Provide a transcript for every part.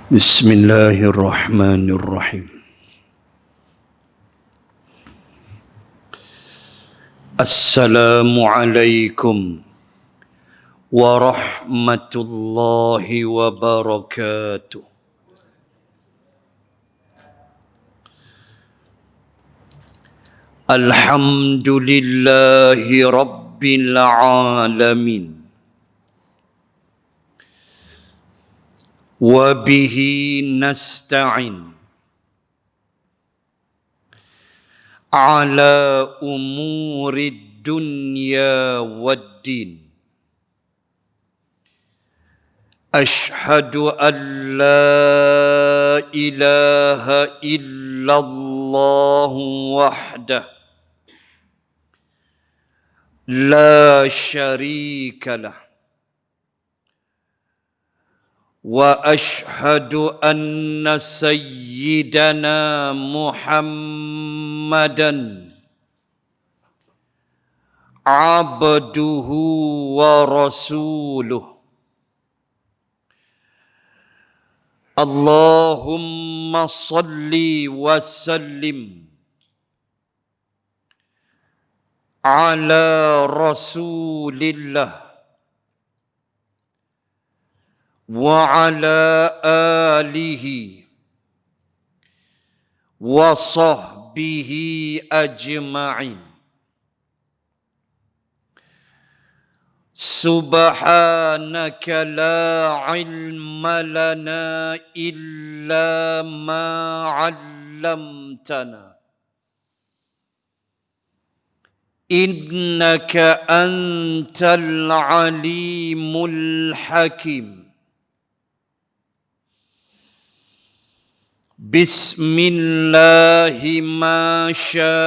Bismillahirrahmanirrahim. Assalamualaikum warahmatullahi wabarakatuh. Alhamdulillahi rabbil alamin. Wa bihi nasta'in ala umuri dunya waddin. Ashhadu an la ilaha illallah wahdah la syarika lah. Wa ashhadu anna sayyidana Muhammadan abduhu wa rasuluh. Allahumma salli wa sallim ala rasulillah wa ala alihi wa sahbihi ajma'in. Subhanaka la ilma lana illa ma 'allamtana innaka antal alimul hakim. Bismillahi ma sya'allah.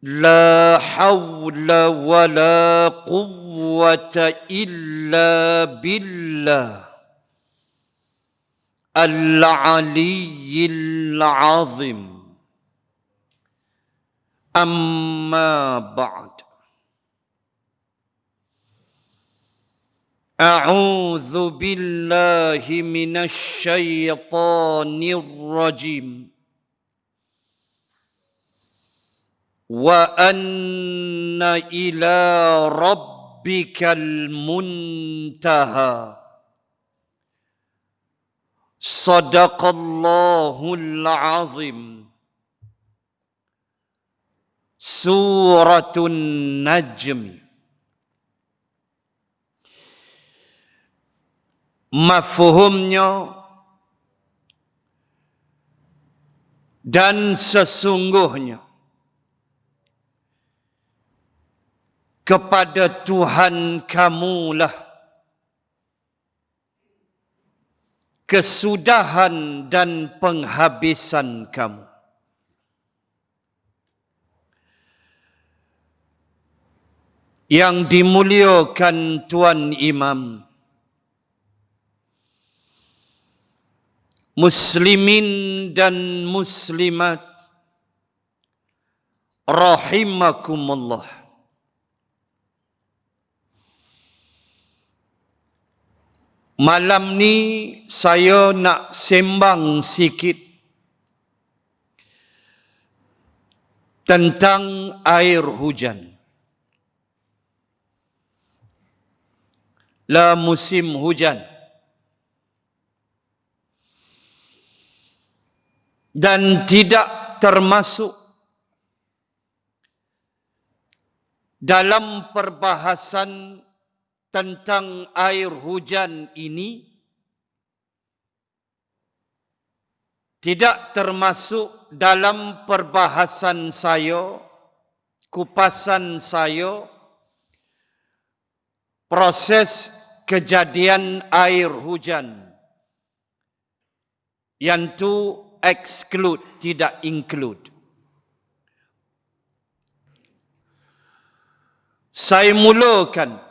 La hawla wa la quwwata illa billah al-aliyyil azim. Amma ba'd. A'udzu billahi minasy syaithanir rajim. Wa anna ila rabbikal muntaha. Sadaqallahul azim. Suratun Najm. Mafhumnya dan sesungguhnya kepada Tuhan kamulah kesudahan dan penghabisan kamu. Yang dimuliakan Tuan Imam, muslimin dan muslimat rahimakumullah. Malam ni saya nak sembang sikit tentang air hujan. La musim hujan. Dan tidak termasuk dalam perbahasan tentang air hujan ini, tidak termasuk dalam perbahasan saya, kupasan saya, proses kejadian air hujan. Yang tu exclude, tidak include. Saya mulakan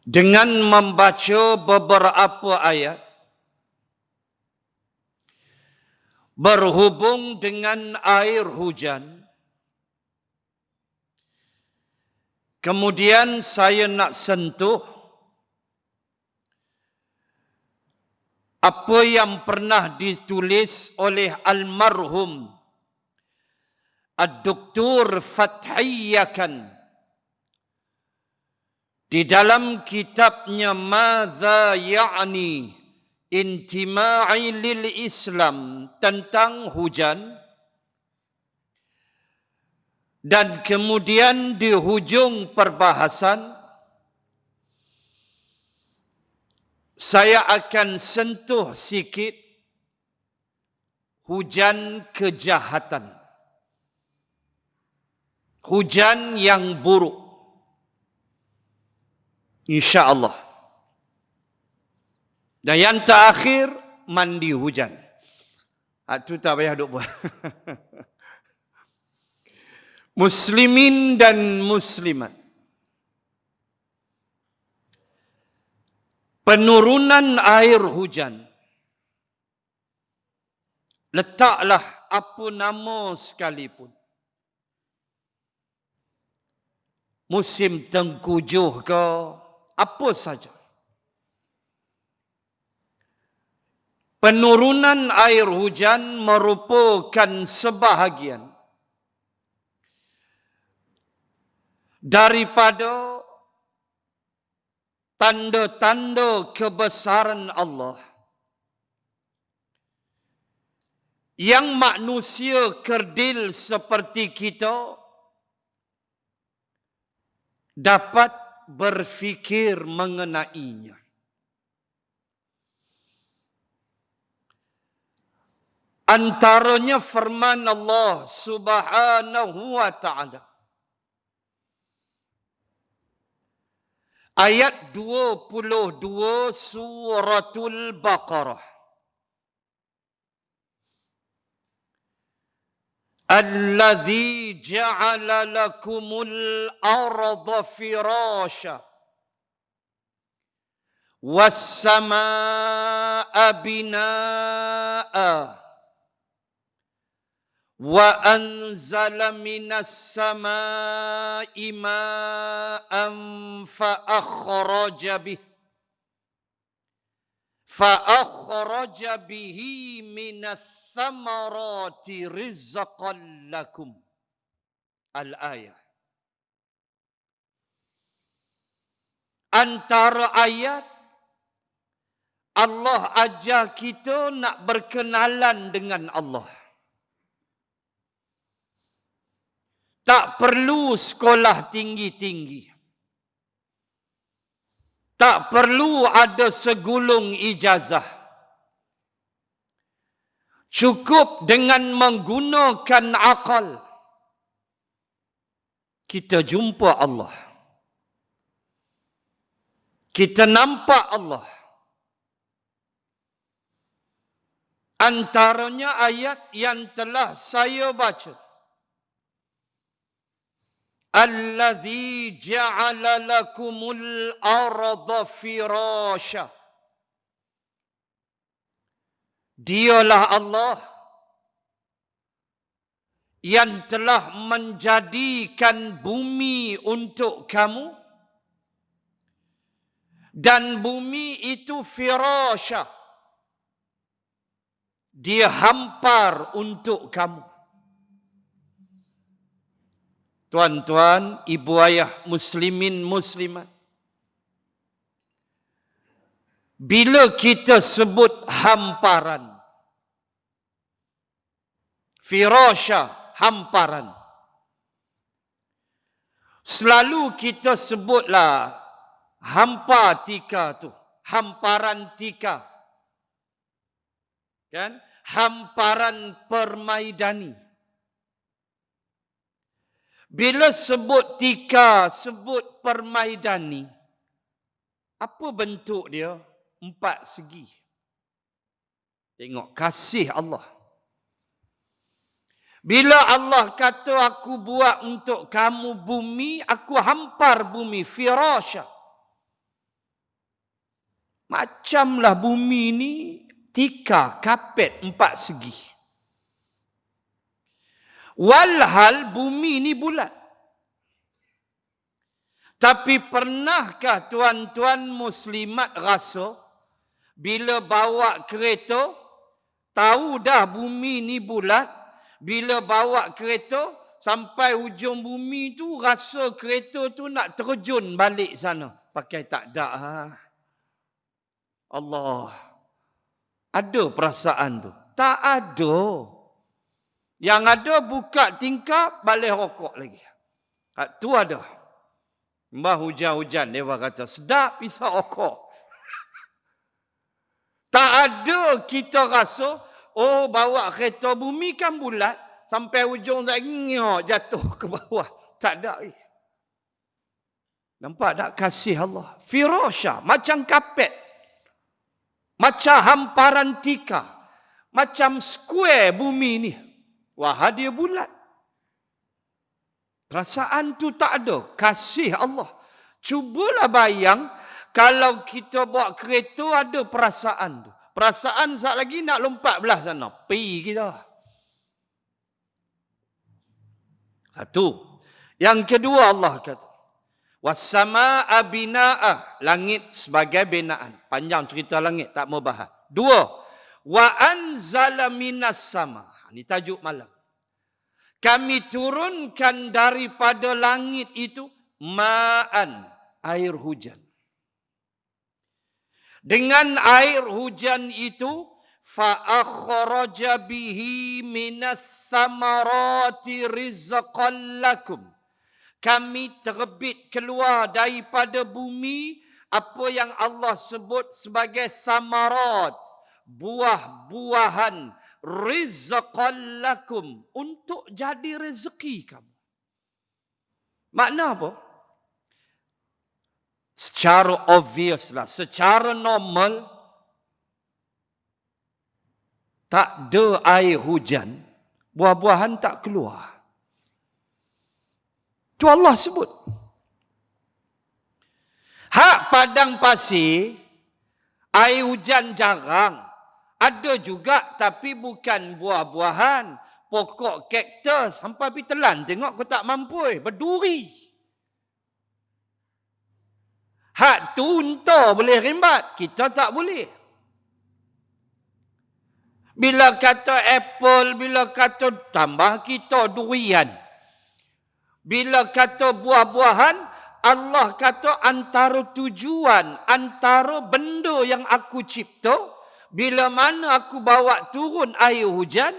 dengan membaca beberapa ayat berhubung dengan air hujan, Kemudian saya nak sentuh apa yang pernah ditulis oleh almarhum Ad-Doktor Fathiyakan di dalam kitabnya Madza Ya'ni Intima'i lil Islam tentang hujan. Dan kemudian di hujung perbahasan saya akan sentuh sikit hujan kejahatan. Hujan yang buruk. InsyaAllah. Dan yang terakhir, mandi hujan. Itu tak payah duk buat. Muslimin dan muslimat. Penurunan air hujan. Letaklah apa nama sekalipun. Musim tengkujuh ke, apa saja. Penurunan air hujan merupakan sebahagian daripada tanda-tanda kebesaran Allah yang manusia kerdil seperti kita dapat berfikir mengenainya. Antaranya firman Allah Subhanahu wa ta'ala. Ayat 22 Suratul Baqarah. Alladzi ja'ala lakumul arda firasha was samaa'a binaa'a wa anzala minas samaa'i ma'an fa akhraja bihi minas thamarati rizqan lakum. Al-ayah. Antara ayat Allah ajar kita nak berkenalan dengan Allah. Tak perlu sekolah tinggi-tinggi. Tak perlu ada segulung ijazah. Cukup dengan menggunakan akal. Kita jumpa Allah. Kita nampak Allah. Antaranya ayat yang telah saya baca. Alladzi ja'ala lakumul arda firasha. Dialah Allah yang telah menjadikan bumi untuk kamu dan bumi itu firasha. Dia hampar untuk kamu. Tuan-tuan, ibu ayah muslimin muslimat. Bila kita sebut hamparan, firasha, hamparan, selalu kita sebutlah hampa tika tu, hamparan tika. Kan? Hamparan permaidani. Bila sebut tika, sebut permaidani, apa bentuk dia? 4 segi. Tengok kasih Allah. Bila Allah kata aku buat untuk kamu bumi, aku hampar bumi, firasha. Macamlah bumi ni tika, kapet 4 segi. Walhal bumi ni bulat. Tapi pernahkah tuan-tuan muslimat rasa bila bawa kereta, tahu dah bumi ni bulat, bila bawa kereta sampai hujung bumi tu rasa kereta tu nak terjun balik sana. Pakai tak ada. Allah. Ada perasaan tu? Tak ada. Yang ada buka tingkap, balik rokok lagi. Tu ada. Mbah hujan-hujan, dia kata, sedap pisau rokok. Tak ada kita rasa, oh bawa kereta bumi kan bulat, sampai hujung jatuh ke bawah. Tak ada. Nampak tak kasih Allah? Firasha, macam kapet. Macam hamparan tika. Macam square bumi ni. Wah, dia bulat. Perasaan tu tak ada. Kasih Allah. Cubalah bayang, kalau kita bawa kereta ada perasaan tu. Perasaan saat lagi nak lompat belah sana. Pergi kita. Satu. Yang kedua Allah kata. Wassamaa'a bina'ah. Langit sebagai binaan. Panjang cerita langit. Tak mau bahas. Dua. Wa anzala minas sama. Ini tajuk malam. Kami turunkan daripada langit itu ma'an. Air hujan. Dengan air hujan itu fa'akhraja bihi minas samarati rizqan lakum. Kami terbit keluar daripada bumi apa yang Allah sebut sebagai samarat, buah-buahan, rizqan lakum, untuk jadi rezeki kamu. Makna apa? Secara obvious lah, secara normal, tak ada air hujan, buah-buahan tak keluar. Itu Allah sebut. Hak padang pasir, air hujan jarang. Ada juga tapi bukan buah-buahan. Pokok kaktus, hampa pergi telan. Tengok aku tak mampu, berduri. Hak tu unta boleh rimbat, kita tak boleh. Bila kata apple, bila kata tambah kita durian. Bila kata buah-buahan, Allah kata antara tujuan, antara benda yang aku cipta, bila mana aku bawa turun air hujan,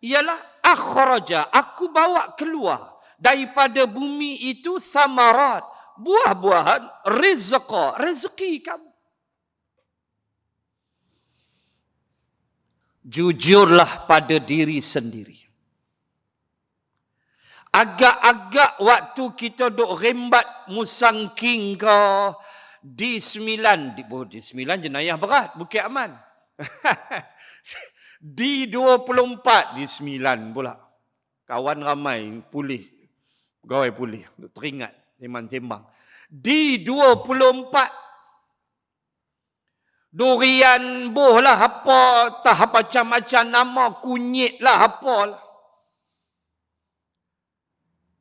ialah akhraja, aku bawa keluar daripada bumi itu samarat, buah-buahan, rizqa, rezeki kamu. Jujurlah pada diri sendiri. Agak-agak waktu kita duk rembat Musang King ke, D9 jenayah berat, Bukit Aman. D24 D9 pula. Kawan ramai pulih, pegawai pulih, teringat sembang. D24 durian boh lah apa, tak macam-macam nama, kunyit lah apa lah.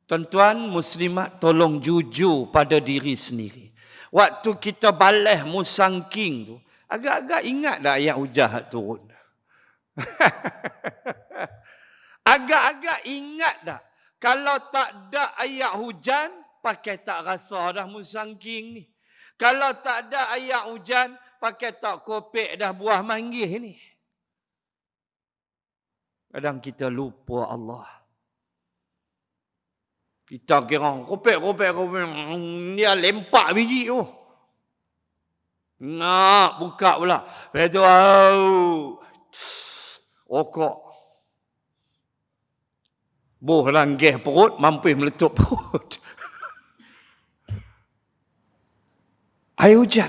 Tuan-tuan muslimat, tolong jujur pada diri sendiri. Waktu kita balas Musang King tu, agak-agak ingat dah ayat hujan turun. Agak-agak ingat dah. Kalau tak ada ayat hujan, pakai tak rasa dah Musang King ni. Kalau tak ada ayat hujan, pakai tak kopek dah buah manggis ni. Kadang kita lupa Allah. Kita kira kopek. Dia lempak biji tu. Nak buka pula. Lepas tu, okok. Boh langgih perut, mampus meletup perut. Air hujan.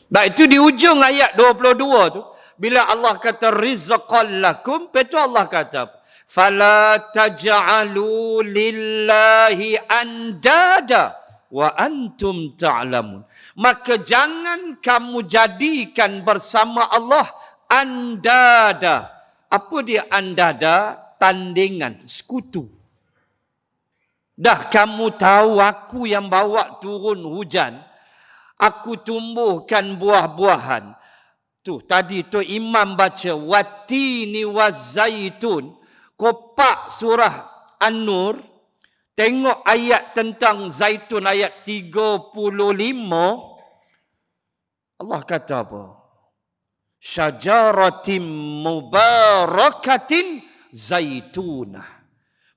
Baik, itu di ujung ayat 22 tu. Bila Allah kata rizqan lakum, betul Allah kata, fala taj'alu lillahi andada wa antum ta'lamun. Maka jangan kamu jadikan bersama Allah andada. Apa dia andada? Tandingan, sekutu. Dah kamu tahu aku yang bawa turun hujan. Aku tumbuhkan buah-buahan. Tu tadi tu imam baca watini wazaitun. Kopak surah An-Nur. Tengok ayat tentang zaitun ayat 35. Allah kata apa? Syajaratim mubarakatin zaitunah.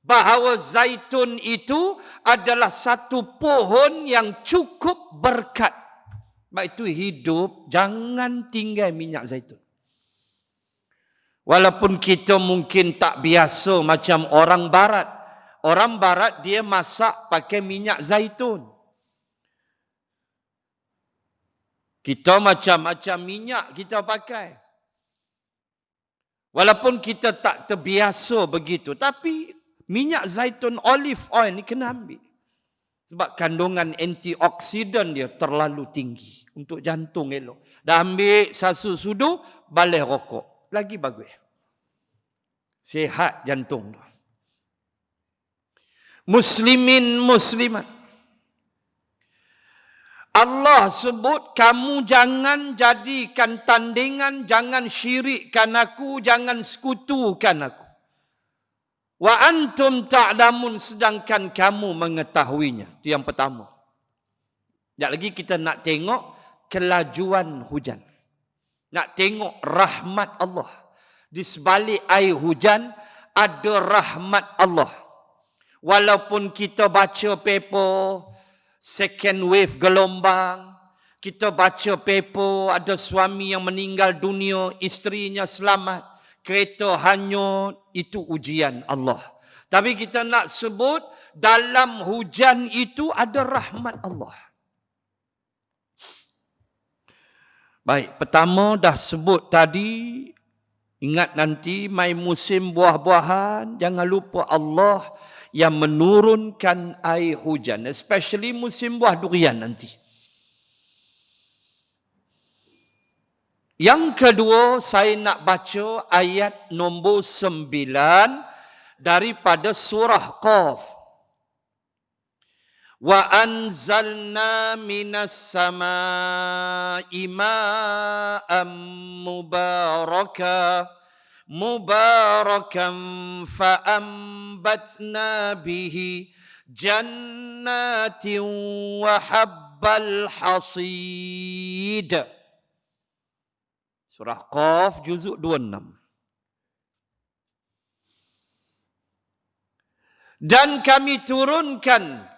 Bahawa zaitun itu adalah satu pohon yang cukup berkat. Sebab itu hidup, jangan tinggal minyak zaitun. Walaupun kita mungkin tak biasa macam orang barat. Orang barat dia masak pakai minyak zaitun. Kita macam-macam minyak kita pakai. Walaupun kita tak terbiasa begitu. Tapi minyak zaitun olive oil ni kena ambil. Sebab kandungan antioksidan dia terlalu tinggi. Untuk jantung elok. Dah ambil satu sudu, balik rokok. Lagi bagus. Sihat jantung. Muslimin muslimat. Allah sebut kamu jangan jadikan tandingan, jangan syirikkan aku, jangan sekutukan aku. Wa antum ta'lamun, sedangkan kamu mengetahuinya. Itu yang pertama. Sekejap lagi kita nak tengok kelajuan hujan. Nak tengok rahmat Allah. Di sebalik air hujan ada rahmat Allah. Walaupun kita baca paper second wave gelombang, kita baca paper ada suami yang meninggal dunia, isterinya selamat, kereta hanyut, itu ujian Allah. Tapi kita nak sebut dalam hujan itu ada rahmat Allah. Baik, pertama dah sebut tadi, ingat nanti mai musim buah-buahan, jangan lupa Allah yang menurunkan air hujan, especially musim buah durian nanti. Yang kedua, saya nak baca ayat nombor 9 daripada surah Qaf. Wa anzalna minas samaa'i ma'an mubarakan fa'ambatna bihi jannatin wa habbal hasid. Surah Qaf juzuk 26. Dan kami turunkan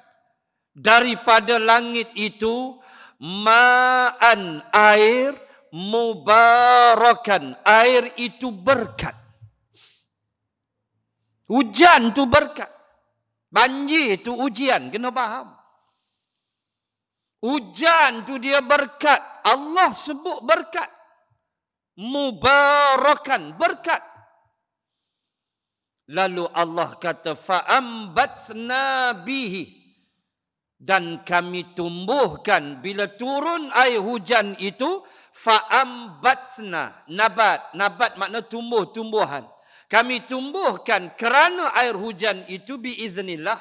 daripada langit itu ma'an, air, mubarakan, air itu berkat. Hujan tu berkat. Banjir tu ujian, kena faham. Hujan tu dia berkat. Allah sebut berkat. Mubarakan, berkat. Lalu Allah kata fa'ambatna bihi, dan kami tumbuhkan bila turun air hujan itu, fa'ambatna, nabat makna tumbuh-tumbuhan. Kami tumbuhkan kerana air hujan itu biiznillah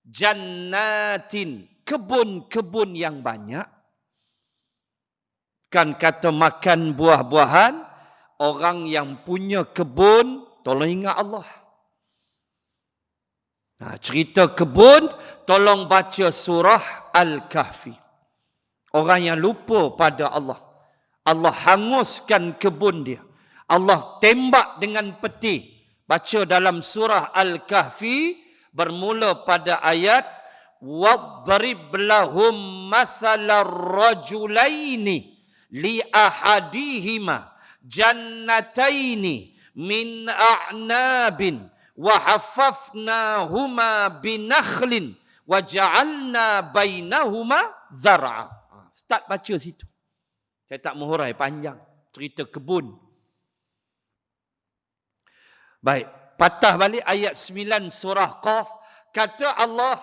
jannatin, kebun-kebun yang banyak. Kan kata makan buah-buahan, orang yang punya kebun tolong ingat Allah. Nah, cerita kebun, tolong baca surah Al-Kahfi. Orang yang lupa pada Allah, Allah hanguskan kebun dia. Allah tembak dengan peti. Baca dalam surah Al-Kahfi, bermula pada ayat وَاضْرِبْ لَهُمْ مَثَلَ الرَّجُلَيْنِ لِأَحَدِهِمَا جَنَّتَيْنِ مِنْ أَعْنَابٍ وَحَفَّفْنَاهُمَا بِنَخْلٍ وَجَعَلْنَا بَيْنَهُمَا زَرْعًا. Start baca situ. Saya tak menghurai panjang. Cerita kebun. Baik. Patah balik ayat 9 surah Qaf. Kata Allah,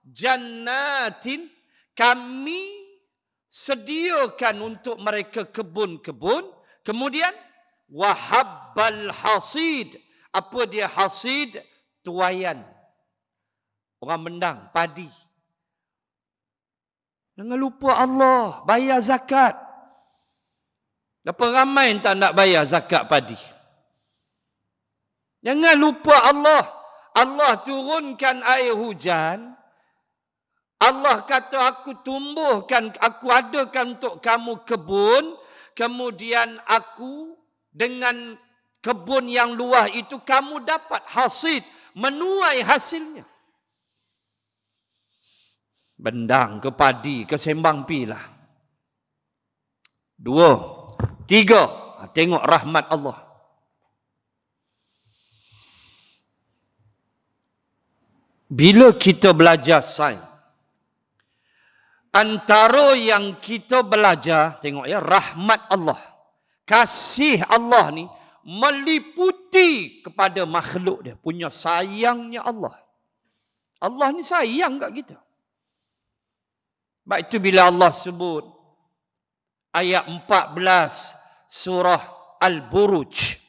jannatin, kami sediakan untuk mereka kebun-kebun. Kemudian, wahabbal hasid. Apa dia hasid? Tuaian. Orang mendang, padi. Jangan lupa Allah, bayar zakat. Berapa ramai yang tak nak bayar zakat padi? Jangan lupa Allah. Allah turunkan air hujan. Allah kata aku tumbuhkan, aku adakan untuk kamu kebun. Kemudian aku dengan kebun yang luas itu kamu dapat hasil, menuai hasilnya. Bendang ke padi ke sembang pilah. 2, 3. Tengok rahmat Allah. Bila kita belajar sains, antara yang kita belajar, tengok ya, rahmat Allah. Kasih Allah ni meliputi kepada makhluk dia. Punya sayangnya Allah. Allah ni sayang kat kita. Sebab itu bila Allah sebut ayat 14 surah Al-Buruj.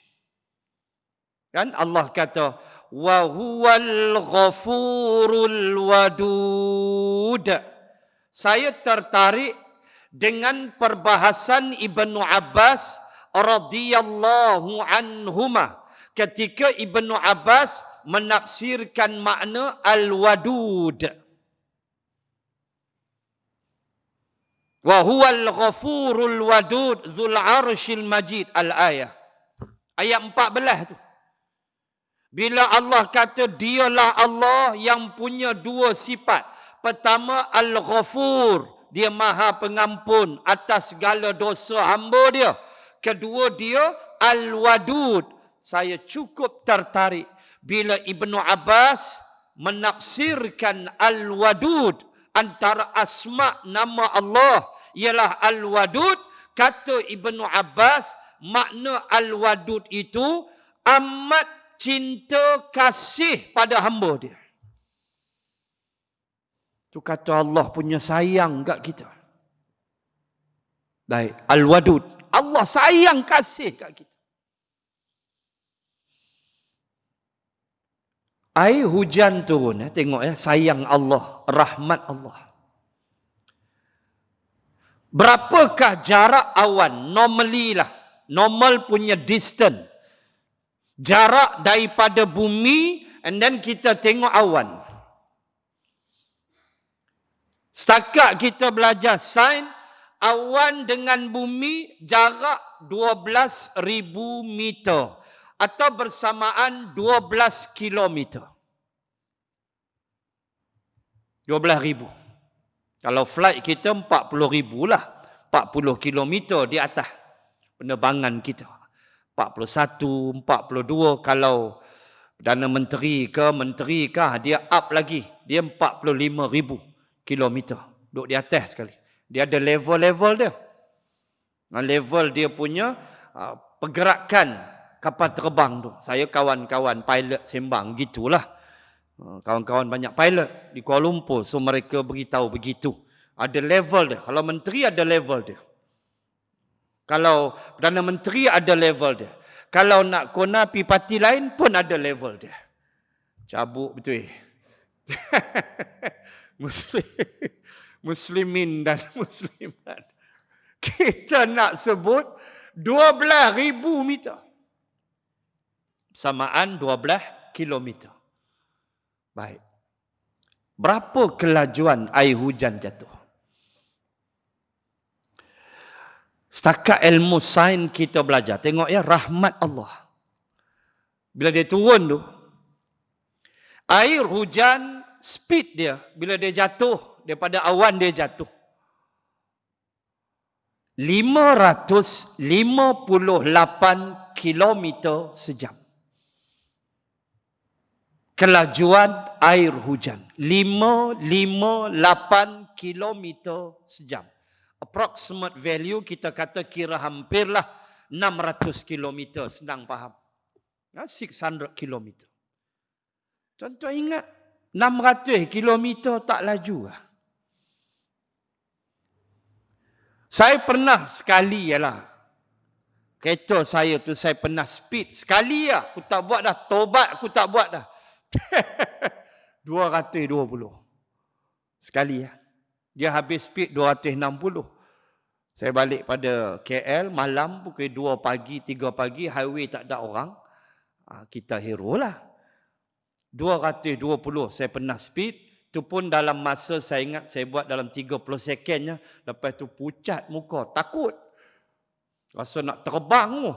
Kan Allah kata wa huwal ghafurul wadud. Saya tertarik dengan perbahasan Ibnu Abbas radhiyallahu anhuma ketika Ibnu Abbas menafsirkan makna al-wadud. Wa huwal ghafurul wadud dzul arsyil majid al-ayah. Ayat 14 tu. Bila Allah kata dialah Allah yang punya 2 sifat. Pertama al-ghafur, dia maha pengampun atas segala dosa hamba dia. Kedua dia al-wadud. Saya cukup tertarik bila Ibnu Abbas menafsirkan al-wadud, antara asma nama Allah ialah Al-Wadud. Kata Ibnu Abbas, makna Al-Wadud itu amat cinta kasih pada hamba dia. Itu kata Allah punya sayang kat kita. Baik, Al-Wadud. Allah sayang kasih kat kita. Air hujan turun, tengok ya, sayang Allah, rahmat Allah. Berapakah jarak awan? Normally lah, normal punya distance. Jarak daripada bumi, and then kita tengok awan. Setakat kita belajar sains, awan dengan bumi jarak 12,000 meter. Atau bersamaan 12 kilometer. 12,000. Kalau flight kita 40,000 lah. 40 kilometer di atas penerbangan kita. 41, 42. Kalau Perdana Menteri ke dia up lagi. Dia 45,000 kilometer. Duduk di atas sekali. Dia ada level-level dia. Level dia punya pergerakan kapal terbang tu. Saya kawan-kawan pilot sembang, gitulah. Kawan-kawan banyak pilot di Kuala Lumpur, so mereka beritahu begitu. Ada level dia. Kalau menteri ada level dia. Kalau Perdana Menteri ada level dia. Kalau nak kona pi parti lain pun ada level dia. Cabuk betul. Muslimin dan muslimat. Kita nak sebut 12,000 meter. Samaan 12 kilometer. Baik. Berapa kelajuan air hujan jatuh? Setakat ilmu sains kita belajar. Tengok ya, rahmat Allah. Bila dia turun tu, air hujan, speed dia, bila dia jatuh, daripada awan dia jatuh. 558 kilometer sejam. Kelajuan air hujan 558 kilometer sejam. Approximate value kita kata kira hampirlah 600 kilometer, senang faham. 600 kilometer. Contoh ingat 600 kilometer tak laju lah. Saya pernah sekali ialah kereta saya tu saya pernah speed sekali lah. Aku tak buat dah, tobat aku tak buat dah. 220 sekali ya. Dia habis speed 260. Saya balik pada KL malam pukul 2 pagi, 3 pagi, highway tak ada orang. Kita hero lah. 220 saya pernah speed. Tu pun dalam masa saya ingat saya buat dalam 30 second je. Lepas tu pucat muka, takut. Rasa nak terbang tu.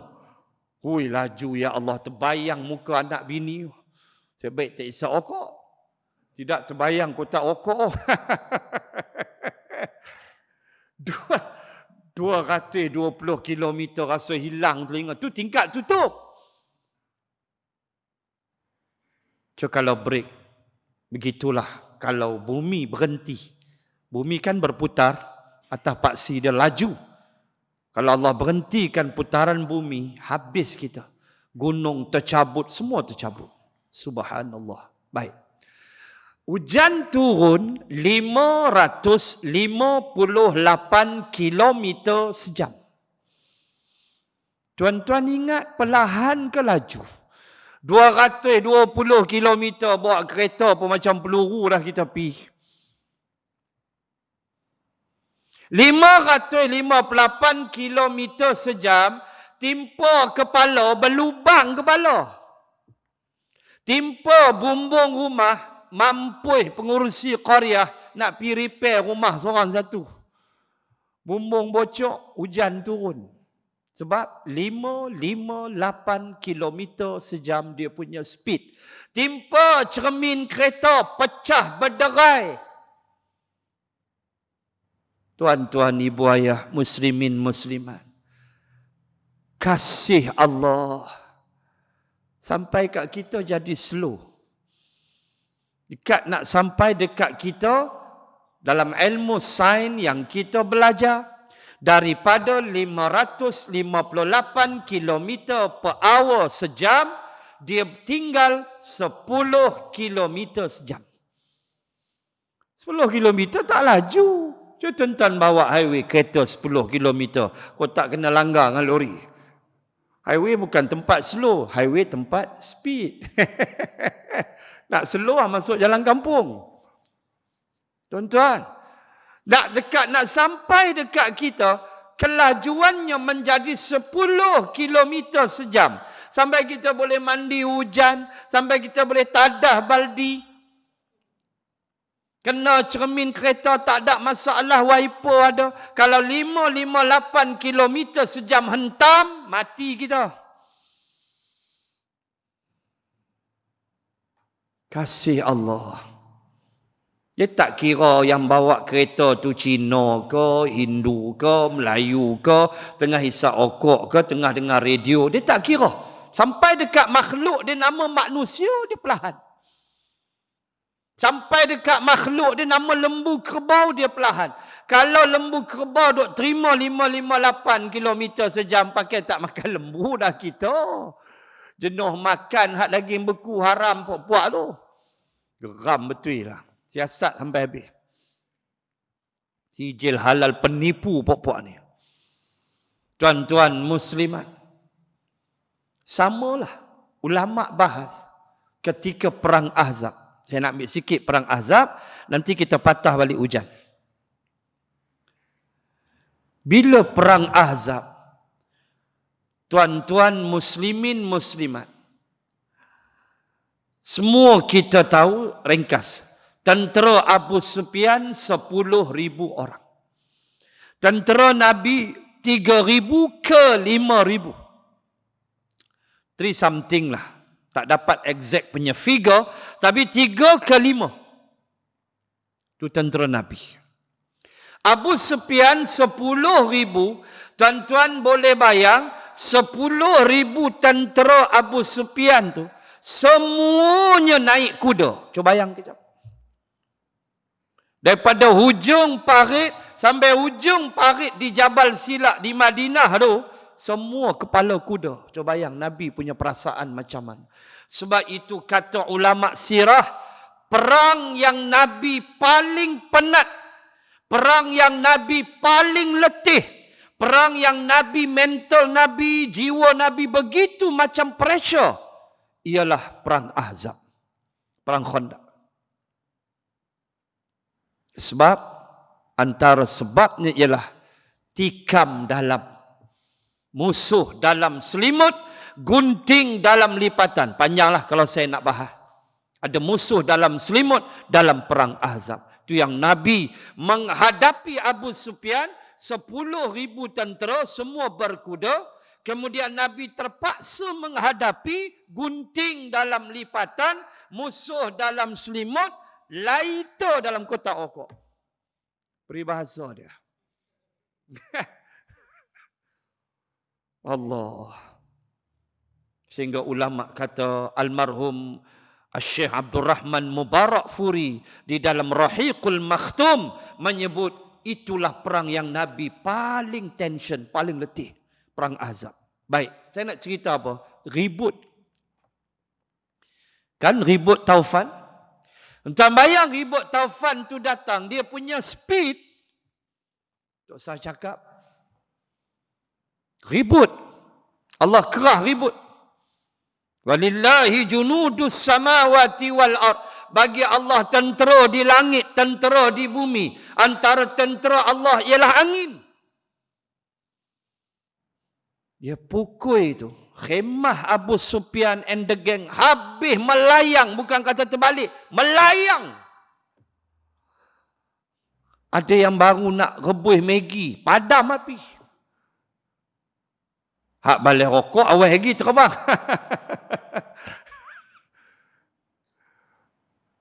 Hui, laju ya Allah, terbayang muka anak bini. Saya baik tak isap rokok. Tidak terbayang kotak rokok. 220 km rasa hilang telinga. Tu tingkat tutup. So kalau break, begitulah. Kalau bumi berhenti. Bumi kan berputar. Atas paksi dia laju. Kalau Allah berhentikan putaran bumi, habis kita. Gunung tercabut, semua tercabut. Subhanallah. Baik. Hujan turun 558 km sejam. Tuan-tuan ingat perlahan ke laju? 220 km bawa kereta pun macam peluru dah kita pergi. 558 km sejam, timpa kepala, berlubang kepala. Timpa bumbung rumah, mampu pengurusi qaryah nak pergi repair rumah seorang satu. Bumbung bocor, hujan turun. Sebab 558 km sejam dia punya speed. Timpa cermin kereta, pecah berderai. Tuan-tuan, ibu ayah, muslimin, muslimat. Kasih Allah. Sampai kat kita jadi slow. Dekat nak sampai dekat kita, dalam ilmu sains yang kita belajar, daripada 558 km per hour sejam, dia tinggal 10 km sejam. 10 km tak laju. Tuan-tuan bawa highway kereta 10 km, kau tak kena langgar dengan lori. Highway bukan tempat slow, highway tempat speed. Nak slow masuk jalan kampung. Tuan-tuan, nak sampai dekat kita, kelajuannya menjadi 10 km sejam. Sampai kita boleh mandi hujan, sampai kita boleh tadah baldi. Kena cermin kereta tak ada masalah, wiper ada. Kalau 558 km sejam hentam, mati kita. Kasih Allah. Dia tak kira yang bawa kereta tu Cina ke, Hindu ke, Melayu ke, tengah hisap rokok ke, tengah dengar radio. Dia tak kira. Sampai dekat makhluk dia nama manusia, dia perlahan. Sampai dekat makhluk dia nama lembu kerbau, dia perlahan. Kalau lembu kerbau duk terima 558 km sejam, pakai tak makan lembu dah kita. Jenuh makan, hak lagi beku haram puak-puak tu. Geram betul lah. Siasat sampai habis. Sijil halal penipu puak-puak ni. Tuan-tuan muslimat. Samalah. Ulama bahas ketika perang Ahzab. Saya nak ambil sikit perang Ahzab. Nanti kita patah balik hujan. Bila perang Ahzab, tuan-tuan muslimin muslimat, semua kita tahu, ringkas, tentera Abu Sufyan 10,000 orang. Tentera Nabi 3,000 ke 5,000. 3 something lah. Tak dapat exact punya figure, tapi 3 ke 5. Itu tentera Nabi. Abu Sufyan 10,000, tuan-tuan boleh bayang, 10,000 tentera Abu Sufyan tu, semuanya naik kuda. Cuba bayang kejap. Daripada hujung parit sampai hujung parit di Jabal Silak di Madinah tu, semua kepala kuda. Cuba bayang Nabi punya perasaan macam mana. Sebab itu kata ulama sirah, perang yang Nabi paling penat, perang yang Nabi paling letih, perang yang Nabi, mental Nabi, jiwa Nabi begitu macam pressure, ialah perang Ahzab, perang Khandaq. Sebab antara sebabnya ialah tikam dalam, musuh dalam selimut, gunting dalam lipatan. Panjanglah kalau saya nak bahas. Ada musuh dalam selimut dalam perang Ahzab. Itu yang Nabi menghadapi Abu Sufyan, 10,000 tentera semua berkuda. Kemudian Nabi terpaksa menghadapi gunting dalam lipatan, musuh dalam selimut, laito dalam kotak rokok. Peribahasa dia. Allah. Sehingga ulama kata almarhum Syekh Abdul Rahman Mubarakfuri di dalam Rahiqul Makhtum menyebut itulah perang yang Nabi paling tension, paling letih. Perang Ahzab. Baik, saya nak cerita apa? Ribut. Kan ribut Taufan? Entah bayang ribut Taufan tu datang, dia punya speed. Tak usah cakap. Ribut. Allah kerah ribut. Walillahi junudus samawati wal ard. Bagi Allah tentera di langit, tentera di bumi. Antara tentera Allah ialah angin. Dia pukul itu. Khemah Abu Sufyan and the gang habis melayang. Bukan kata terbalik. Melayang. Ada yang baru nak rebus Maggi. Padam api. Hak balik rokok awal lagi terbang.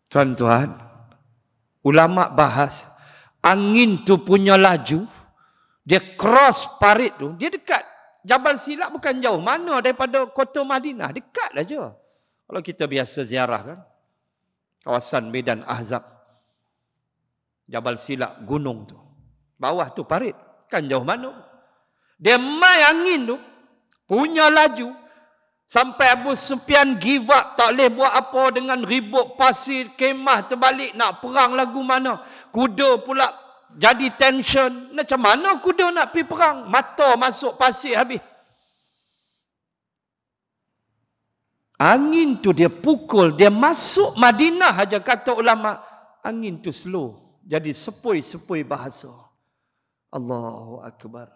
Tuan-tuan. Ulama bahas. Angin tu punya laju. Dia cross parit tu. Dia dekat. Jabal Silak bukan jauh mana daripada kota Madinah. Dekat aja. Kalau kita biasa ziarah kan. Kawasan Medan Ahzab. Jabal Silak gunung tu. Bawah tu parit. Kan jauh mana. Dia mai angin tu. Punya laju. Sampai Abu Sufyan give up. Tak boleh buat apa dengan ribut pasir. Kemah terbalik. Nak perang lagu mana. Kuda pula jadi tension. Macam mana kuda nak pergi perang? Mata masuk pasir habis. Angin tu dia pukul. Dia masuk Madinah aja kata ulama. Angin tu slow. Jadi sepoi-sepoi bahasa. Allahu Akbar.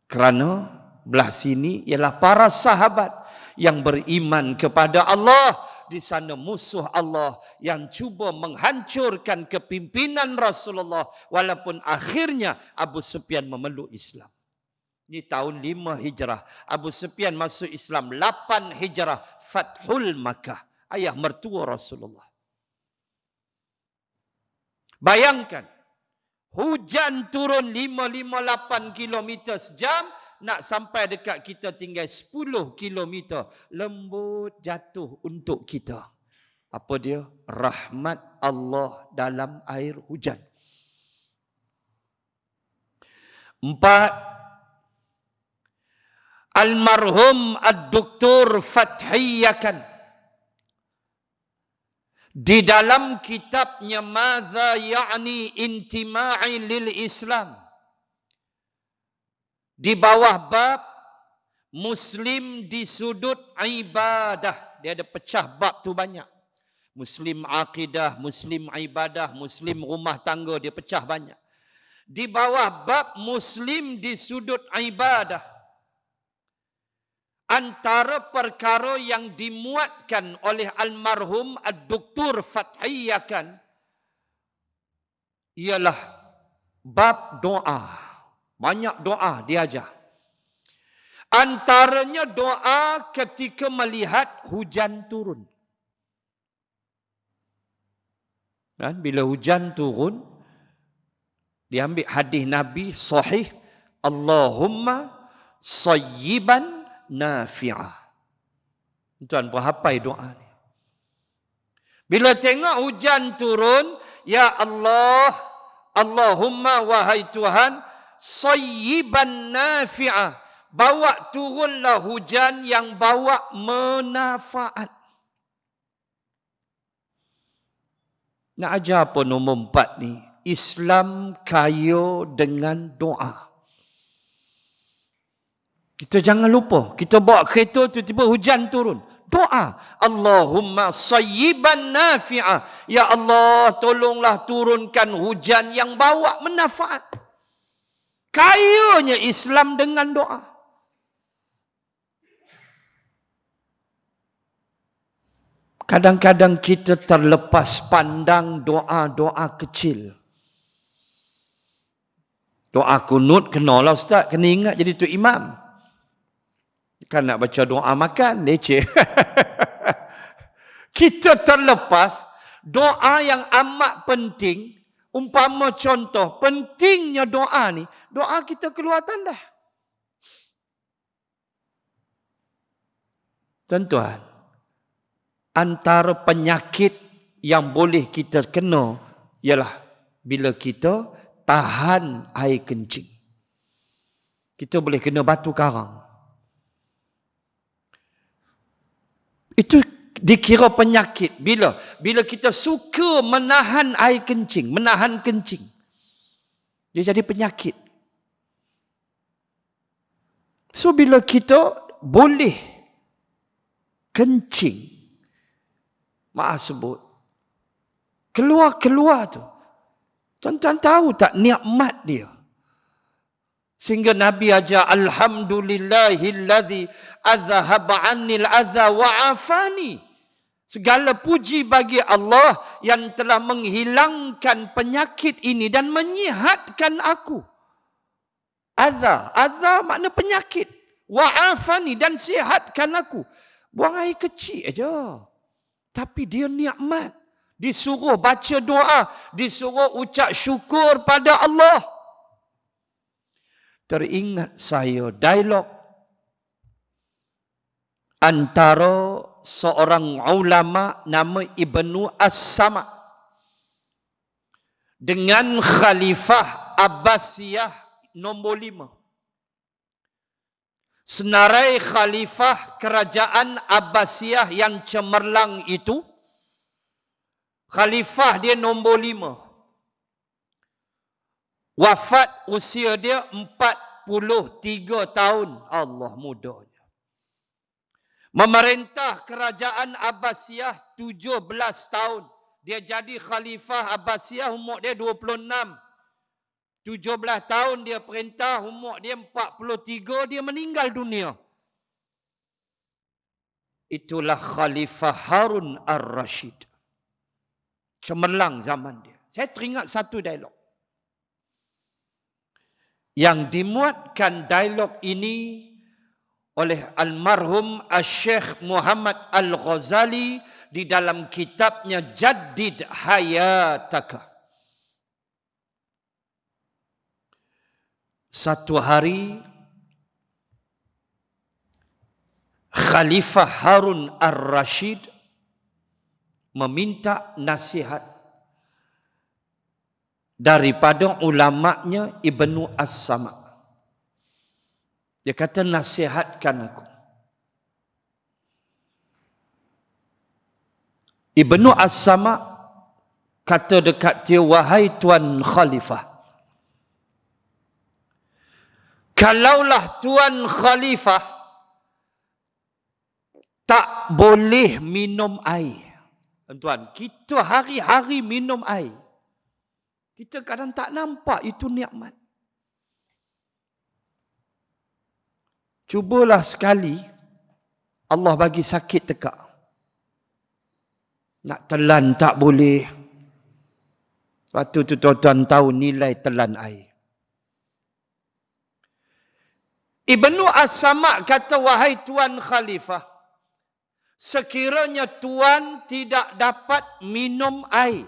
Kerana belah sini ialah para sahabat yang beriman kepada Allah. Di sana musuh Allah yang cuba menghancurkan kepimpinan Rasulullah. Walaupun akhirnya Abu Sufyan memeluk Islam. Ini tahun 5 Hijrah. Abu Sufyan masuk Islam 8 Hijrah. Fathul Makkah. Ayah mertua Rasulullah. Bayangkan. Hujan turun 558 km sejam. Nak sampai dekat kita tinggal 10 km. Lembut jatuh untuk kita. Apa dia? Rahmat Allah dalam air hujan. 4. Almarhum Ad-Doktor Fathiyakan. Di dalam kitabnya Madza Ya'ni Intima'i lil Islam. Di bawah bab Muslim di sudut ibadah. Dia ada pecah bab tu banyak. Muslim akidah, Muslim ibadah, Muslim rumah tangga. Dia pecah banyak. Di bawah bab Muslim di sudut ibadah. Antara perkara yang dimuatkan oleh almarhum Ad-Doktor Fathiyakan ialah bab doa. Banyak doa diajar. Antaranya doa ketika melihat hujan turun. Dan bila hujan turun, diambil hadis Nabi sahih, Allahumma sayyiban nafi'ah. Tuan berhafal doa ni. Bila tengok hujan turun, ya Allah, Allahumma wahai Tuhan, sayyiban nafi'ah. Bawa turunlah hujan yang bawa manfaat. Nak ajar apa nombor 4 ni? Islam kaya dengan doa. Kita jangan lupa. Kita bawa kereta tiba-tiba hujan turun. doa. Allahumma sayyiban nafi'ah. Ya Allah, tolonglah turunkan hujan yang bawa manfaat. Kayanya Islam dengan doa. Kadang-kadang kita terlepas pandang doa-doa kecil. Doa kunut kenalah Ustaz, kena ingat jadi tu imam. Kan nak baca doa makan, leceh. Kita terlepas doa yang amat penting. Umpama contoh, pentingnya doa ni, doa kita keluar tandas. Tuan-tuan, antara penyakit yang boleh kita kena ialah bila kita tahan air kencing. Kita boleh kena batu karang. Itu dikira penyakit. Bila kita suka menahan air kencing, menahan kencing, dia jadi penyakit. So bila kita boleh kencing, maaf sebut, keluar-keluar tu, tuan-tuan tahu tak nikmat dia? Sehingga Nabi ajar, alhamdulillahillazi azhaba 'annil adza wa afani. Segala puji bagi Allah yang telah menghilangkan penyakit ini dan menyihatkan aku. Adza makna penyakit. Wa afani, dan sihatkan aku. Buang air kecil aja. Tapi dia nikmat. Disuruh baca doa, disuruh ucap syukur pada Allah. Teringat saya dialog antara seorang ulama nama Ibnu As-Sama' dengan Khalifah Abbasiyah nombor 5. Senarai Khalifah kerajaan Abbasiyah yang cemerlang itu, Khalifah dia nombor 5. Wafat usia dia 43 tahun. Allah, mudanya. Memerintah kerajaan Abbasiyah 17 tahun. Dia jadi Khalifah Abbasiyah, umur dia 26. 17 tahun dia perintah, umur dia 43, dia meninggal dunia. Itulah Khalifah Harun Ar-Rashid. Cemerlang zaman dia. Saya teringat satu dialog. Yang dimuatkan dialog ini oleh almarhum Syekh Muhammad Al-Ghazali di dalam kitabnya Jaddid Hayataka. Satu hari Khalifah Harun Ar-Rashid meminta nasihat daripada ulamanya Ibnu As-Sama'. Dia kata, nasihatkan aku. Ibnu As-Sama' kata dekat dia, wahai Tuan Khalifah, kalaulah Tuan Khalifah tak boleh minum air. Tuan, kita hari-hari minum air. Kita kadang tak nampak itu nikmat. Cubalah sekali Allah bagi sakit tekak. Nak telan tak boleh. Waktu tu tuan-tuan tahu nilai telan air. Ibnu As-Sama' kata, wahai Tuan Khalifah, sekiranya Tuan tidak dapat minum air,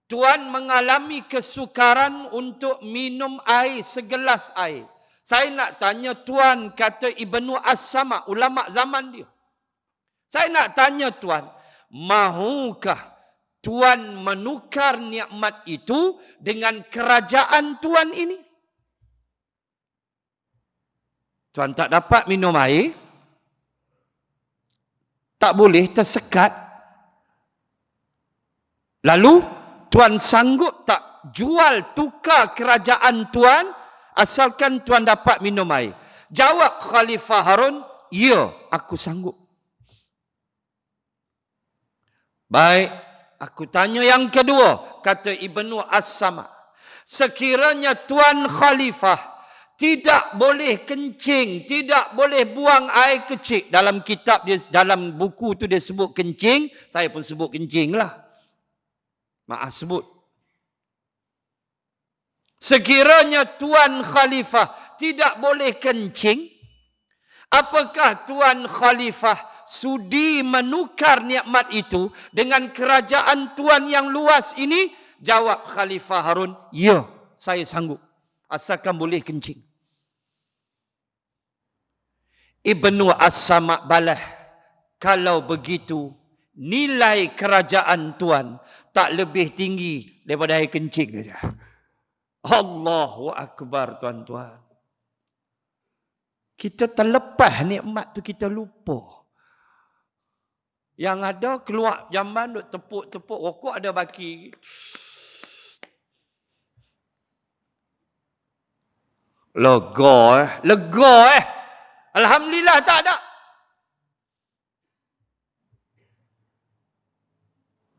Tuan mengalami kesukaran untuk minum air, segelas air. Saya nak tanya Tuan, kata Ibnu As-Sama', ulama zaman dia. Saya nak tanya Tuan, mahukah Tuan menukar nikmat itu dengan kerajaan Tuan ini? Tuan tak dapat minum air, tak boleh, tersekat. Lalu, Tuan sanggup tak jual tukar kerajaan Tuan asalkan Tuan dapat minum air? Jawab Khalifah Harun, ya, aku sanggup. Baik, aku tanya yang kedua, kata Ibnu As-Samad. Sekiranya Tuan Khalifah tidak boleh kencing, tidak boleh buang air kecil. Dalam kitab dia, dalam buku tu dia sebut kencing, saya pun sebut kencing lah. Maaf sebut. Sekiranya Tuan Khalifah tidak boleh kencing, apakah Tuan Khalifah sudi menukar nikmat itu dengan kerajaan Tuan yang luas ini? Jawab Khalifah Harun, ya, saya sanggup. Asalkan boleh kencing. Ibnu As-Samad balas, kalau begitu, nilai kerajaan Tuan tak lebih tinggi daripada air kencing saja. Allahu Akbar, tuan-tuan. Kita terlepas nikmat tu, kita lupa. Yang ada keluar jamban, duk tepuk-tepuk rokok, ada baki. Lega Alhamdulillah tak ada.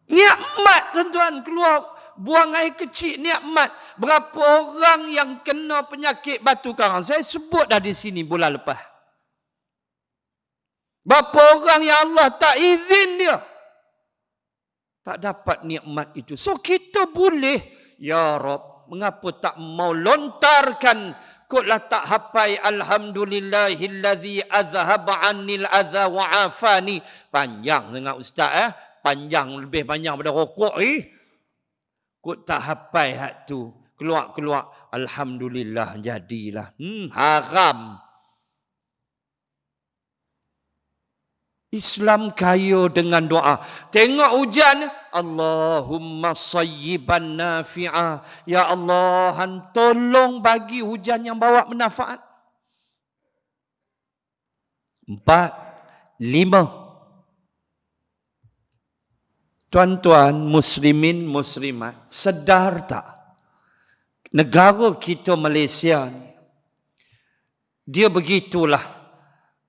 Nikmat, tuan-tuan, keluar buang air kecil, nikmat. Berapa orang yang kena penyakit batu karang? Saya sebut dah di sini bulan lepas. Berapa orang yang Allah tak izin dia, tak dapat nikmat itu. So kita boleh, ya Rab, mengapa tak mau lontarkan, kotlah tak hafai alhamdulillahillazi azhaba annil adza wa afani. Panjang dengan ustaz panjang, lebih panjang daripada rokok Kot tak hafai hak tu, keluar alhamdulillah jadilah. Haram. Islam kaya dengan doa. Tengok hujan, Allahumma sayyiban nafi'ah. Ya Allah, tolong bagi hujan yang bawa manfaat. 4, 5. Tuan-tuan muslimin muslimat, sedar tak? Negara kita Malaysia ni, dia begitulah.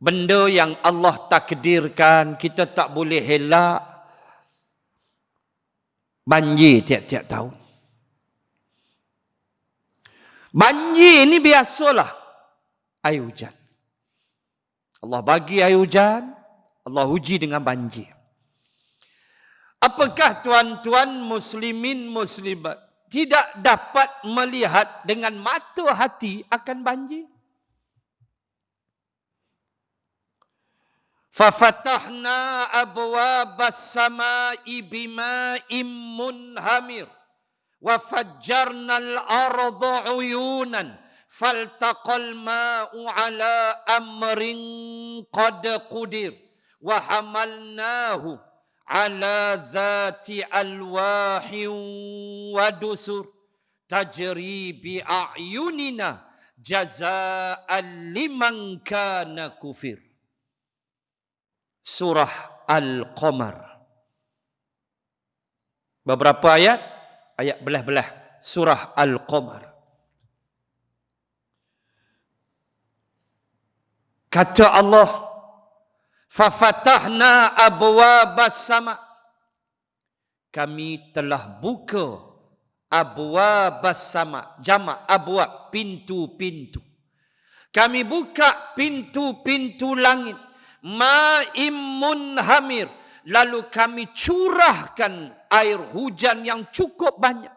Benda yang Allah takdirkan, kita tak boleh elak. Banjir tiap-tiap tahun. Banjir ni biasalah. Air hujan. Allah bagi air hujan, Allah uji dengan banjir. Apakah tuan-tuan muslimin muslimat tidak dapat melihat dengan mata hati akan banjir? Fafatahna abwabas samai bima'im munhamir wa fajjarnal arda uyunan faltaqal ma'u ala amrin qad qudir wa hamalnahu ala dhati alwahin wa dusur tajri bi a'yunina jazaa'an liman kana kufir. Surah Al-Qamar. Beberapa ayat belah-belah surah Al-Qamar. Kata Allah, fafatahna abwabas sama. Kami telah buka abwabas sama. Jamak abwab, pintu-pintu. Kami buka pintu-pintu langit. Ma'im munhamir. Lalu kami curahkan air hujan yang cukup banyak.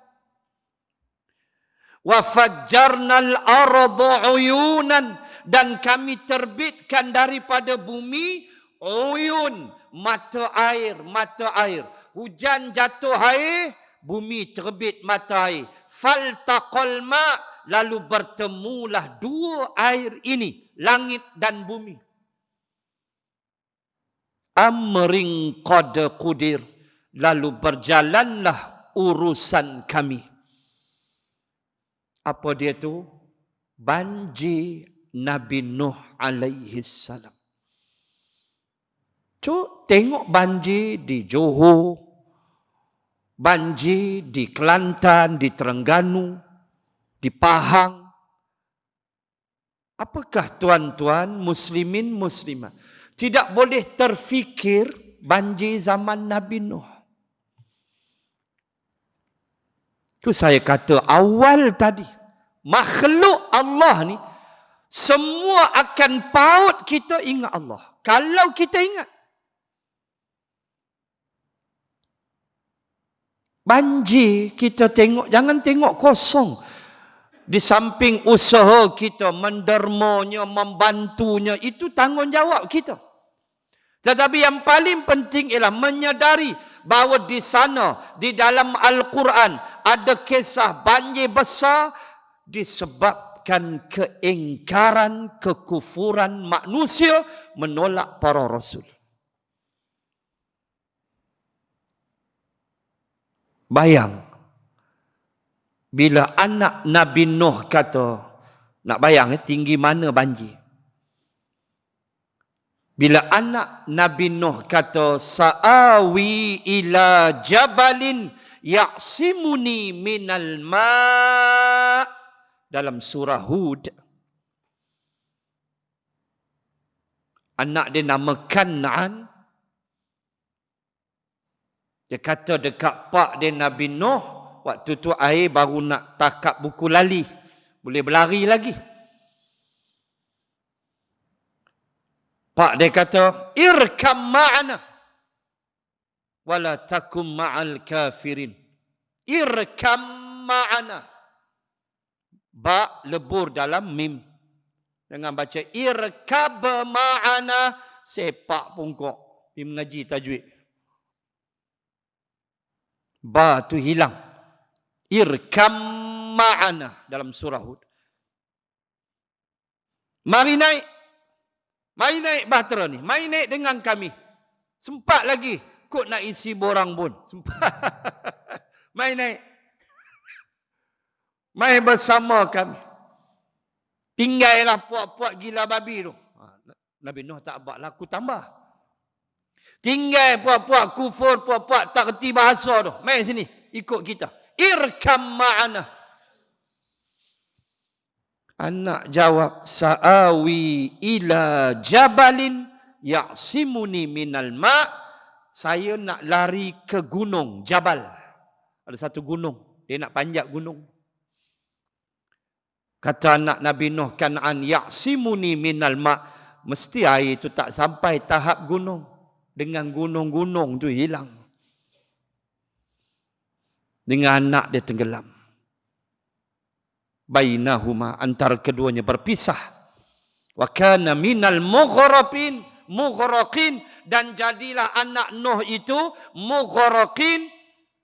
Wa fajjarnal arda uyunan. Dan kami terbitkan daripada bumi uyun, mata air. Hujan jatuh air, bumi terbit mata air. Faltaqal ma', lalu bertemulah dua air ini, langit dan bumi. Amrin qad qudir, lalu berjalanlah urusan kami. Apa dia tu? Banjir Nabi Nuh alaihi salam. Tengok banjir di Johor, banjir di Kelantan, di Terengganu, di Pahang. Apakah tuan-tuan muslimin muslimat tidak boleh terfikir banjir zaman Nabi Nuh? Itu saya kata awal tadi. Makhluk Allah ni, semua akan paut kita ingat Allah. Kalau kita ingat. Banjir kita tengok, jangan tengok kosong. Di samping usaha kita, mendermanya, membantunya, itu tanggungjawab kita. Tetapi yang paling penting ialah menyadari bahawa di sana, di dalam Al-Quran, ada kisah banjir besar disebabkan keingkaran, kekufuran manusia menolak para rasul. Bayang, bila anak Nabi Nuh kata, nak bayang tinggi mana banjir. Bila anak Nabi Nuh kata, sa'awi ila jabalin ya'simuni minal ma' dalam surah Hud. Anak dia nama Kan'an. Dia kata dekat pak dia Nabi Nuh, waktu tu air baru nak takap buku lali. Boleh berlari lagi. Pak dia kata, irkam ma'ana wala takum ma'al kafirin. Irkam ma'ana. Ba lebur dalam mim. Dengan baca irkab ma'ana, sepak pungkok. Dia mengaji tajwid. Ba tu hilang. Irkam ma'ana dalam surah Hud. Mari naik. Mari naik bahtera ni. Mari naik dengan kami. Sempat lagi. Kut nak isi borang pun. Sempat. Mari naik. Mari bersama kami. Tinggallah puak-puak gila babi tu. Nabi Nuh tak buat laku tambah. Tinggal puak-puak kufur, puak-puak tak kerti bahasa tu. Mari sini. Ikut kita. Irkam ma'ana. Anak jawab, sa'awi ila jabalin ya'simuni minal ma'. Saya nak lari ke gunung, jabal. Ada satu gunung. Dia nak panjat gunung. Kata anak Nabi Nuh Kan'an, ya'simuni minal ma'. Mesti air itu tak sampai tahap gunung. Dengan gunung-gunung tu hilang. Dengan anak dia tenggelam. Bainahuma, antara keduanya berpisah. Wa kana minal mughraqin, dan jadilah anak Nuh itu mughraqin,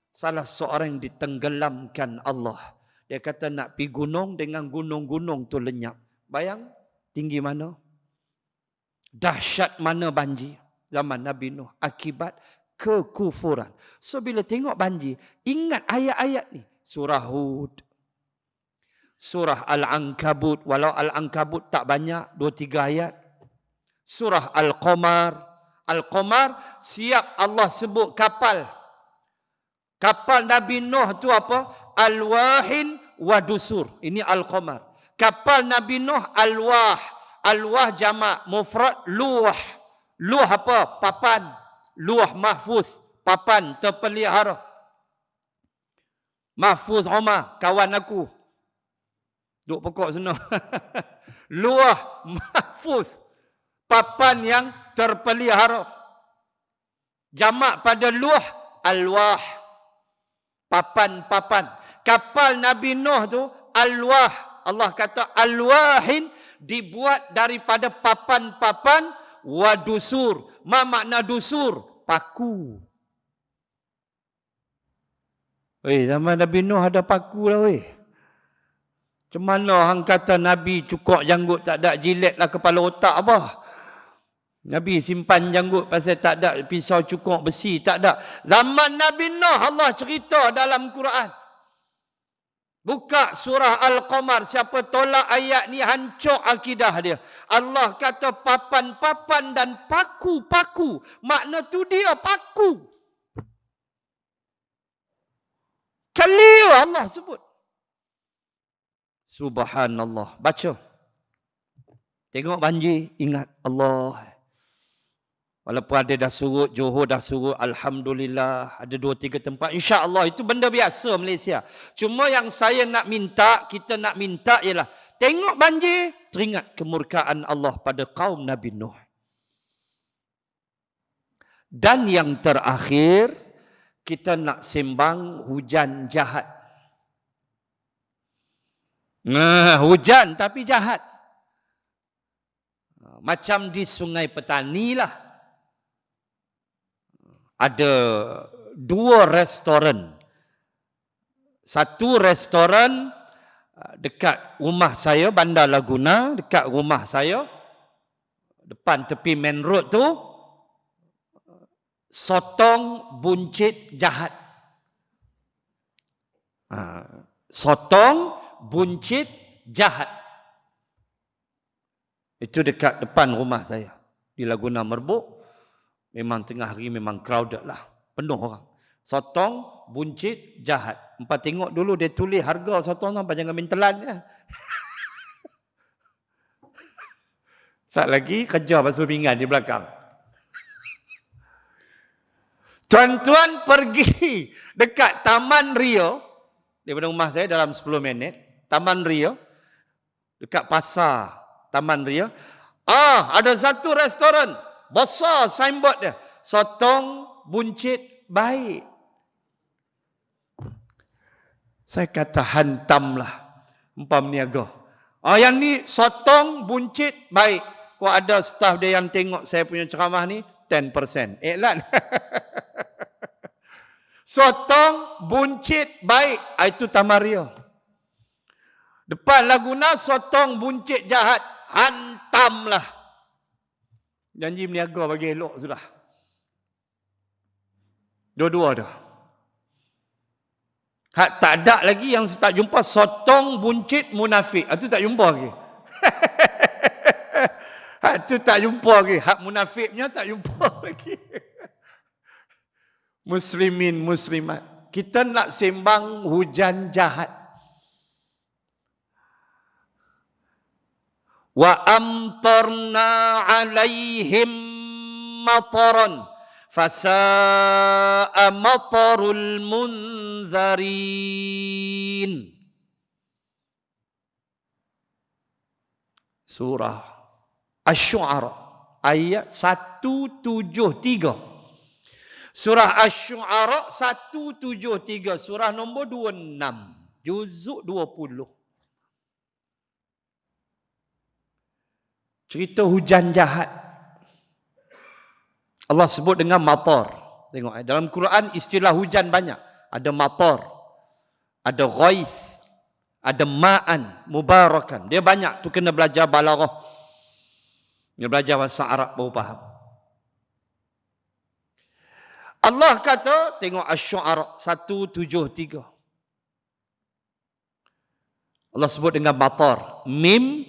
salah seorang yang ditenggelamkan Allah. Dia kata nak pergi gunung, dengan gunung-gunung tu lenyap. Bayang tinggi mana? Dahsyat mana banjir zaman Nabi Nuh akibat kekufuran. So bila tengok banjir, ingat ayat-ayat ni. Surah Hud, Surah Al-Ankabut, walau Al-Ankabut tak banyak, 2-3 ayat. Surah Al-Qamar. Al-Qamar, siap Allah sebut kapal. Kapal Nabi Nuh tu apa? Al-Wahin wa Dusur. Ini Al-Qamar. Kapal Nabi Nuh Al-Wah. Al-Wah jamak, mufrad luah. Luah apa? Papan. Luah mahfuz. Papan terpelihara. Mahfuz Omar, kawan aku. Duk pokok sana. Luah mahfuz. Papan yang terpelihara. Jamak pada luah, alwah. Papan-papan. Kapal Nabi Nuh tu, alwah. Allah kata alwahin, dibuat daripada papan-papan, wa dusur. Ma makna dusur? Paku. Zaman Nabi Nuh ada paku lah weh. Macam mana hang kata Nabi cukup janggut tak ada jilet lah kepala otak apa? Nabi simpan janggut pasal tak ada pisau cukup besi, tak ada. Zaman Nabi Nuh Allah cerita dalam Quran. Buka surah Al-Qamar, siapa tolak ayat ni hancur akidah dia. Allah kata papan-papan dan paku-paku. Makna tu dia paku. Kaliu Allah sebut. Subhanallah. Baca. Tengok banjir, ingat Allah. Walaupun ada dah surut, Johor dah surut, Alhamdulillah. Ada 2-3 tempat. InsyaAllah itu benda biasa Malaysia. Cuma yang saya nak minta, kita nak minta ialah, tengok banjir, teringat kemurkaan Allah pada kaum Nabi Nuh. Dan yang terakhir, kita nak sembang hujan jahat. Hujan tapi jahat. Macam di Sungai Petani lah. Ada 2 restoran. Satu restoran dekat rumah saya, Bandar Laguna, dekat rumah saya, depan tepi main road tu, sotong buncit jahat. Sotong buncit jahat. Itu dekat depan rumah saya. Di Laguna Merbuk. Memang tengah hari memang crowded lah. Penuh orang. Sotong buncit jahat. Empat tengok dulu dia tulis harga sotong sampai jangan main telan ya. Saat lagi kejar basuh pinggan di belakang. Tuan-tuan pergi dekat Taman Rio. Daripada rumah saya dalam 10 minit. Taman Rio. Dekat pasar Taman Rio. Ada satu restoran. Besar signboard dia. Sotong buncit baik. Saya kata hantamlah. Empam niaga. Yang ni sotong buncit baik. Kau ada staff dia yang tengok saya punya ceramah ni, 10%. Iklan. Sotong buncit baik. Itu Taman Rio. Depan Laguna, sotong buncit jahat. Hantamlah. Janji meniaga bagi elok sudah. Dua-dua dah. Tak ada lagi yang saya tak jumpa sotong buncit munafik. Itu tak jumpa lagi. Itu tak jumpa lagi. Hak munafiknya tak jumpa lagi. Muslimin, muslimat. Kita nak sembang hujan jahat. Wa amtarna alaihim mataran fasa'a matarul munzarin. Surah Asy-Syu'ara ayat 173. Surah Asy-Syu'ara 173, surah nombor 26, juzuk 20. Cerita hujan jahat. Allah sebut dengan matar. Tengok, dalam Quran istilah hujan banyak. Ada matar, ada ghaith, ada ma'an, mubarakan. Dia banyak, tu kena belajar balaghah. Dia belajar bahasa Arab baru faham. Allah kata, tengok Asy-Syu'ara 173. Allah sebut dengan matar. Mim,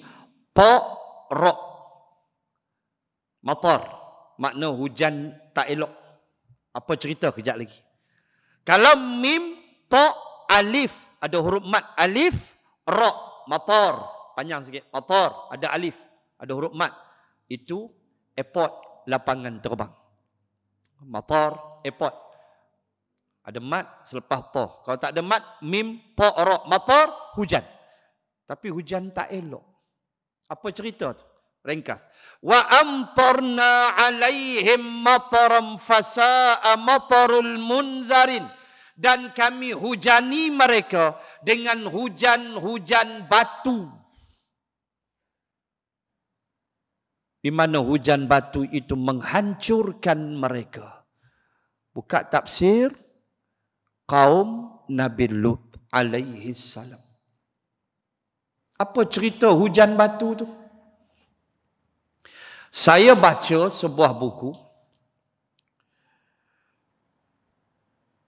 ta, ra. Matar. Makna hujan tak elok. Apa cerita kejap lagi. Kalau mim, ta, alif. Ada huruf mat. Alif, ra. Matar. Panjang sikit. Matar. Ada alif. Ada huruf mat. Itu airport, lapangan terbang. Matar, airport. Ada mat selepas ta. Kalau tak ada mat, mim, ta, ra. Matar, hujan. Tapi hujan tak elok. Apa cerita tu? Ringkas. Wa amtarna alaihim mataram fasa'a matarul munzarin. Dan kami hujani mereka dengan hujan-hujan batu. Di mana hujan batu itu menghancurkan mereka. Buka tafsir kaum Nabi Lut alaihi salam. Apa cerita hujan batu tu? Saya baca sebuah buku,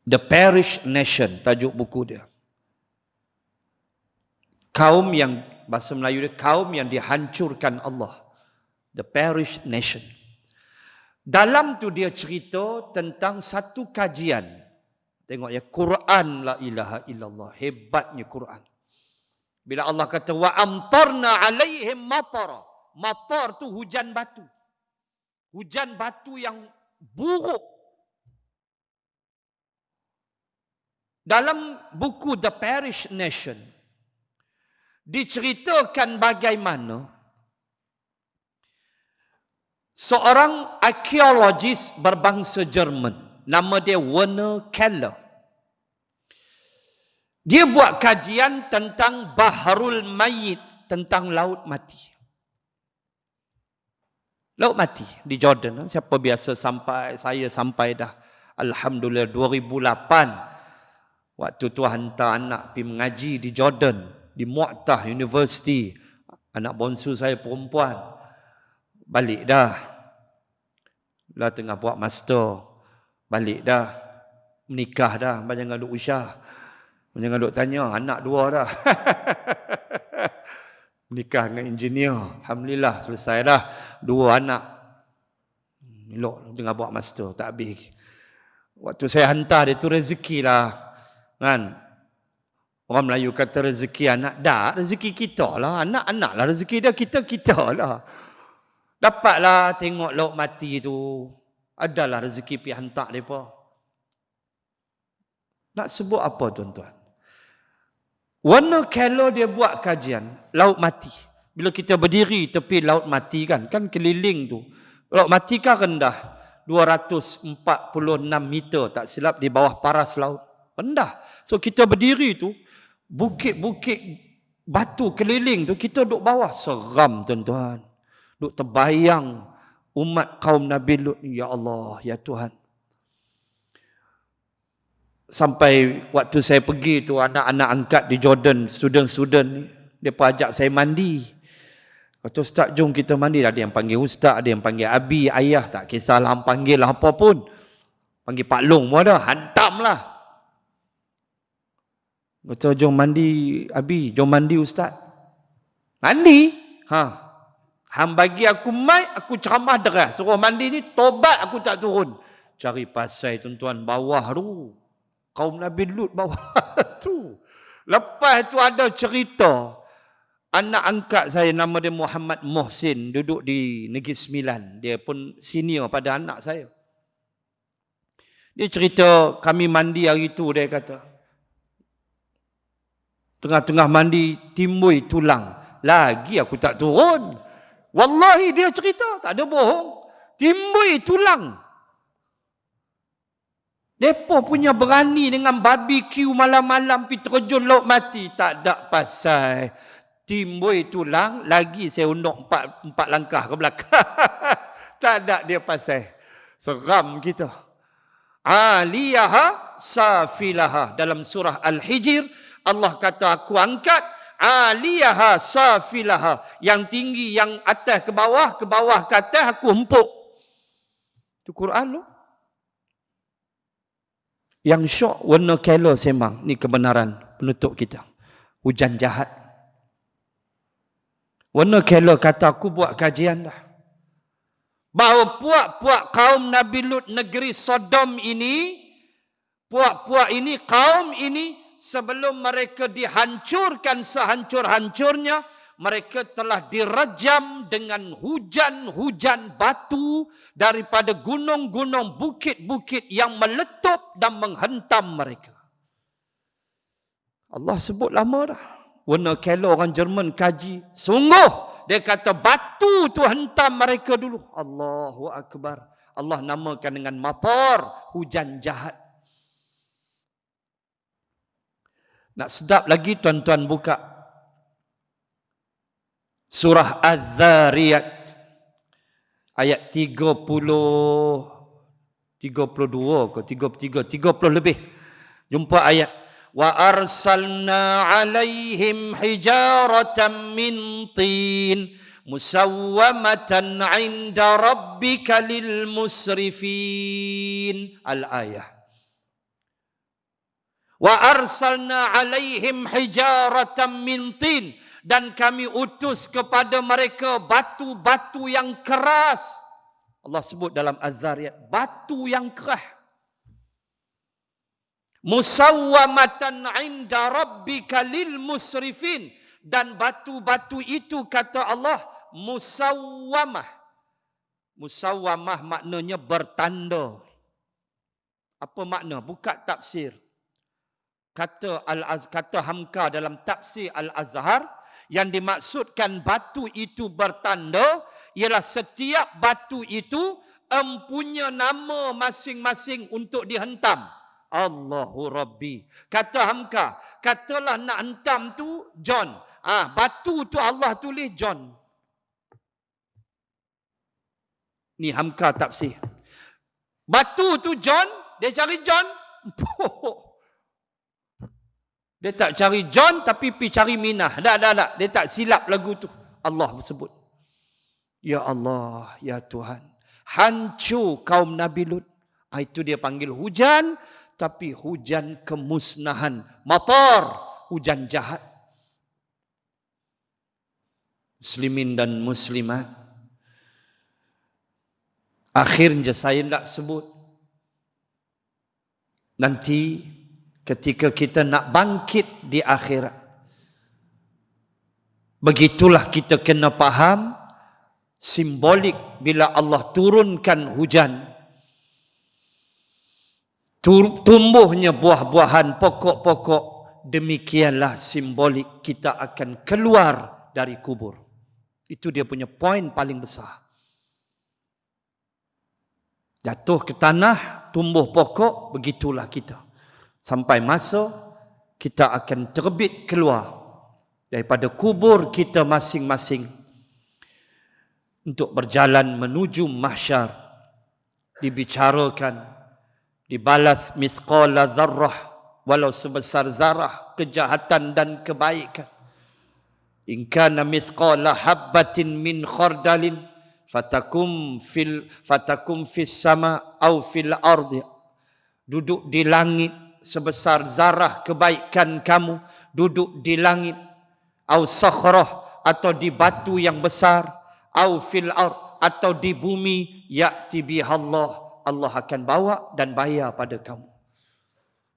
The Perished Nation, tajuk buku dia. Kaum yang, bahasa Melayu dia, kaum yang dihancurkan Allah. The Perished Nation. Dalam tu dia cerita tentang satu kajian. Tengok ya, Quran la ilaha illallah. Hebatnya Quran. Bila Allah kata, wa amtarna alaihim matara. Matar tu hujan batu. Hujan batu yang buruk. Dalam buku The Parish Nation, diceritakan bagaimana seorang arkeologis berbangsa Jerman, nama dia Werner Keller. Dia buat kajian tentang Bahrul Mayyit, tentang laut mati. Laut mati di Jordan. Siapa biasa sampai, saya sampai dah. Alhamdulillah 2008. Waktu tu hantar anak pergi mengaji di Jordan, di Mu'tah University. Anak bonsu saya perempuan. Balik dah. Lah tengah buat master. Balik dah. Menikah dah. Jangan duk usah. Jangan duk tanya. Anak dua dah. Menikah dengan engineer. Alhamdulillah selesai dah. 2 anak. Elok tengah buat master. Tak habis. Waktu saya hantar dia tu rezeki lah. Kan? Orang Melayu kata rezeki anak. Dah, rezeki kita lah. Anak-anak lah rezeki dia. Kita lah. Dapatlah tengok laut mati tu. Adalah rezeki pergi hantar mereka. Nak sebut apa tuan-tuan? Werner Keller dia buat kajian laut mati. Bila kita berdiri tepi laut mati kan keliling tu. Laut mati kan rendah. 246 meter tak silap di bawah paras laut. Rendah. So kita berdiri tu, bukit-bukit batu keliling tu, kita duduk bawah. Seram tuan-tuan. Duduk terbayang umat kaum Nabi Lut. Ya Allah, ya Tuhan. Sampai waktu saya pergi tu, anak-anak angkat di Jordan, student-student ni, dia pun ajak saya mandi. Kata, Ustaz, jom kita mandi. Ada yang panggil Ustaz, ada yang panggil Abi, ayah, tak kisahlah panggil apa pun. Panggil Pak Long pun ada, hantam lah. Kata, jom mandi Abi, jom mandi Ustaz. Mandi? Hang bagi aku mai, aku ceramah deras. Suruh mandi ni, tobat aku tak turun. Cari pasai tuan-tuan, bawah tu. Kaum Nabi Lut bawah tu. Lepas tu ada cerita. Anak angkat saya nama dia Muhammad Muhsin. Duduk di Negeri Sembilan. Dia pun senior pada anak saya. Dia cerita kami mandi hari tu, dia kata. Tengah-tengah mandi, timbul tulang. Lagi aku tak turun. Wallahi dia cerita, tak ada bohong. Timbul tulang. Mereka punya berani dengan barbecue malam-malam pergi terjun laut mati. Tak ada pasal. Timbul tulang, lagi saya unduk 4 langkah ke belakang. Tak ada dia pasal. Seram kita. Aliyaha safilaha. Dalam surah Al-Hijr, Allah kata aku angkat aliyaha safilaha. Yang tinggi, yang atas ke bawah ke atas aku empuk. Itu Quran tu. Yang syok Werner Keller sembang. Ni kebenaran penutup kita. Hujan jahat. Werner Keller kata aku buat kajian dah. Bahawa puak-puak kaum Nabi Lut negeri Sodom ini, puak-puak ini, kaum ini, sebelum mereka dihancurkan sehancur-hancurnya, mereka telah direjam dengan hujan-hujan batu daripada gunung-gunung, bukit-bukit yang meletup dan menghentam mereka. Allah sebut lama dah. Werner Keller orang Jerman kaji. Sungguh, dia kata batu tu hentam mereka dulu. Allahu Akbar. Allah namakan dengan matar, hujan jahat. Nak sedap lagi tuan-tuan buka surah Az-Zariyat ayat 30, 32 ke 33, 30 lebih. Jumpa ayat wa arsalna alaihim hijaratan min tin musawwamatan 'inda rabbika lil musrifin. Al-ayah. Wa arsalna alaihim hijaratan min tin, dan kami utus kepada mereka batu-batu yang keras. Allah sebut dalam Az-Zariyat, batu yang keras. Musawwamatan 'inda rabbika lil musrifin, dan batu-batu itu kata Allah musawwamah. Musawwamah maknanya bertanda. Apa makna? Buka tafsir. Kata Hamka dalam tafsir Al-Azhar, yang dimaksudkan batu itu bertanda ialah setiap batu itu empunya nama masing-masing untuk dihentam. Allahu Rabbi. Kata Hamka, katalah nak hentam tu John. Batu tu Allah tulis John. Ni Hamka tafsir. Batu tu John, dia cari John. Dia tak cari John tapi pergi cari Minah. Tak. Dia tak silap lagu tu. Allah sebut. Ya Allah, ya Tuhan. Hancur kaum Nabi Lut. Itu dia panggil hujan. Tapi hujan kemusnahan. Matar. Hujan jahat. Muslimin dan muslimat. Akhirnya saya nak sebut. Nanti ketika kita nak bangkit di akhirat, begitulah kita kena faham simbolik bila Allah turunkan hujan, tumbuhnya buah-buahan, pokok-pokok, demikianlah simbolik kita akan keluar dari kubur. Itu dia punya poin paling besar. Jatuh ke tanah, tumbuh pokok, begitulah kita. Sampai masa kita akan terbit keluar daripada kubur kita masing-masing untuk berjalan menuju mahsyar. Dibicarakan, dibalas mithqala zarrah, walau sebesar zarah kejahatan dan kebaikan. In kana mithqala habbatin min khardalin fatakum fis sama au fil ardi. Duduk di langit sebesar zarah kebaikan kamu, duduk di langit, au sakhrah, atau di batu yang besar, au fil ard, atau di bumi, ya'ti bihallah, Allah akan bawa dan bayar pada kamu.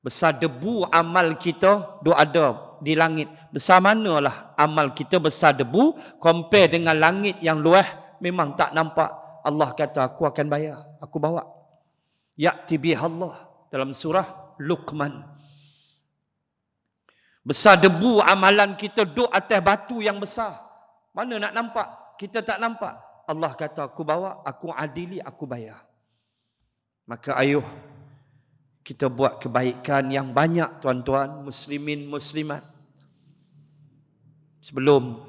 Besar debu amal kita duk ada di langit. Besar manalah amal kita besar debu compare dengan langit yang luas, memang tak nampak. Allah kata aku akan bayar, aku bawa. Ya'ti bihallah dalam surah Luqman. Besar debu amalan kita duduk atas batu yang besar. Mana nak nampak? Kita tak nampak. Allah kata aku bawa, aku adili, aku bayar. Maka ayuh kita buat kebaikan yang banyak, tuan-tuan, muslimin, muslimat. Sebelum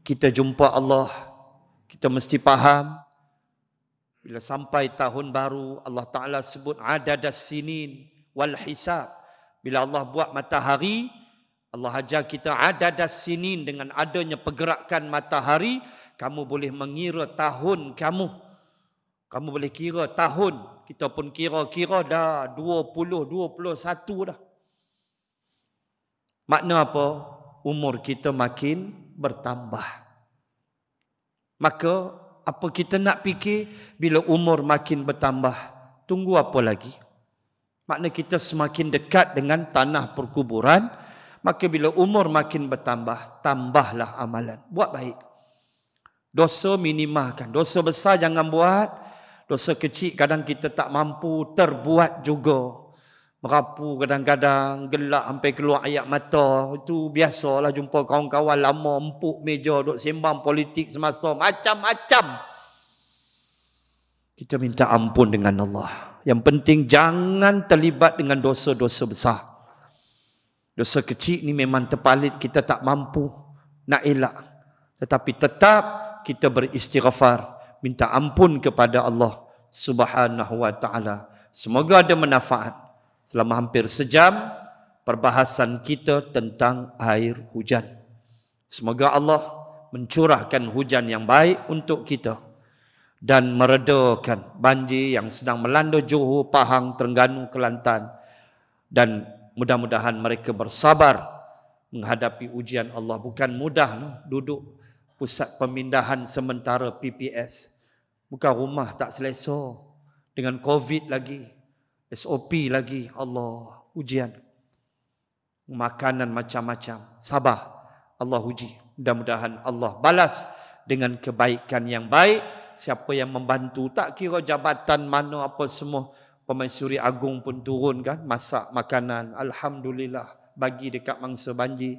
kita jumpa Allah, kita mesti faham bila sampai tahun baru, Allah Ta'ala sebut adadas sinin wal hisab. Bila Allah buat matahari, Allah ajar kita adadas sinin, dengan adanya pergerakan matahari, kamu boleh mengira tahun kamu. Kamu boleh kira tahun. Kita pun kira-kira dah 20, 21 dah. Makna apa? Umur kita makin bertambah. Maka apa kita nak fikir bila umur makin bertambah? Tunggu apa lagi? Makna kita semakin dekat dengan tanah perkuburan. Maka bila umur makin bertambah, tambahlah amalan. Buat baik. Dosa minimalkan. Dosa besar jangan buat. Dosa kecil kadang kita tak mampu terbuat juga. Merapu kadang-kadang, gelak sampai keluar air mata. Itu biasalah jumpa kawan-kawan lama empuk meja, duk sembang politik semasa. Macam-macam. Kita minta ampun dengan Allah. Yang penting jangan terlibat dengan dosa-dosa besar. Dosa kecil ni memang terpalit, kita tak mampu nak elak. Tetapi tetap kita beristighfar, minta ampun kepada Allah Subhanahu wa ta'ala. Semoga ada manfaat. Selama hampir sejam, perbahasan kita tentang air hujan. Semoga Allah mencurahkan hujan yang baik untuk kita dan meredakan banjir yang sedang melanda Johor, Pahang, Terengganu, Kelantan. Dan mudah-mudahan mereka bersabar menghadapi ujian Allah. Bukan mudah duduk pusat pemindahan sementara PPS. Bukan rumah tak selesa. Dengan COVID lagi. SOP lagi. Allah, ujian. Makanan macam-macam. Sabar. Allah uji. Mudah-mudahan Allah balas dengan kebaikan yang baik siapa yang membantu. Tak kira jabatan mana apa semua. Pemaisuri Agung pun turun kan, masak makanan. Alhamdulillah, bagi dekat mangsa banjir.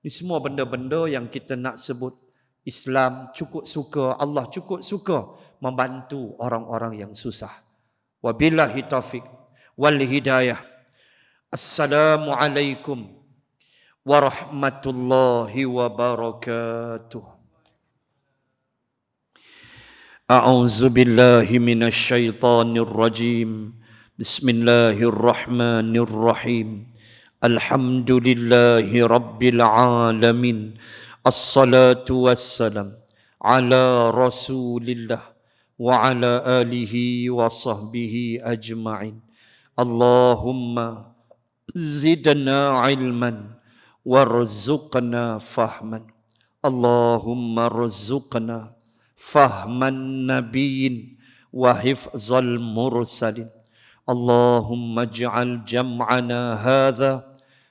Ini semua benda-benda yang kita nak sebut. Islam cukup suka, Allah cukup suka membantu orang-orang yang susah. Wabillahi taufiq wal hidayah. Assalamualaikum warahmatullahi wabarakatuh. A'udzu billahi minasy syaithanir rajim. Bismillahirrahmanirrahim. Alhamdulillahi rabbil alamin. Assalatu wassalam ala Rasulillah wa ala alihi wa sahbihi ajma'in. Allahumma zidna ilman warzuqna fahman. Allahumma rzuqna fahman nabiyyin wa hifzal mursalin. Allahumma ij'al jam'ana hadha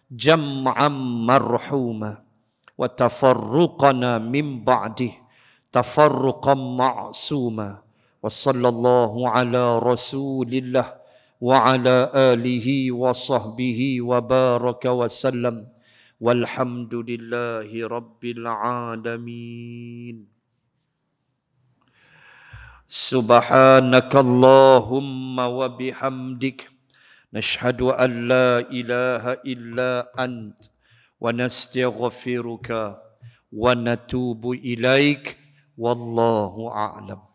jam'an marhuma wa tafarruqana min ba'dih tafarruqan ma'suma. Wa sallallahu ala Rasulillah wa ala alihi wa sahbihi wa baraka wa sallam. Walhamdulillahi rabbil alamin. Subhanakallahumma wa bihamdik nashhadu an la ilaha illa ant wa nastaghfiruka wa natubu ilaik. Wallahu a'lam.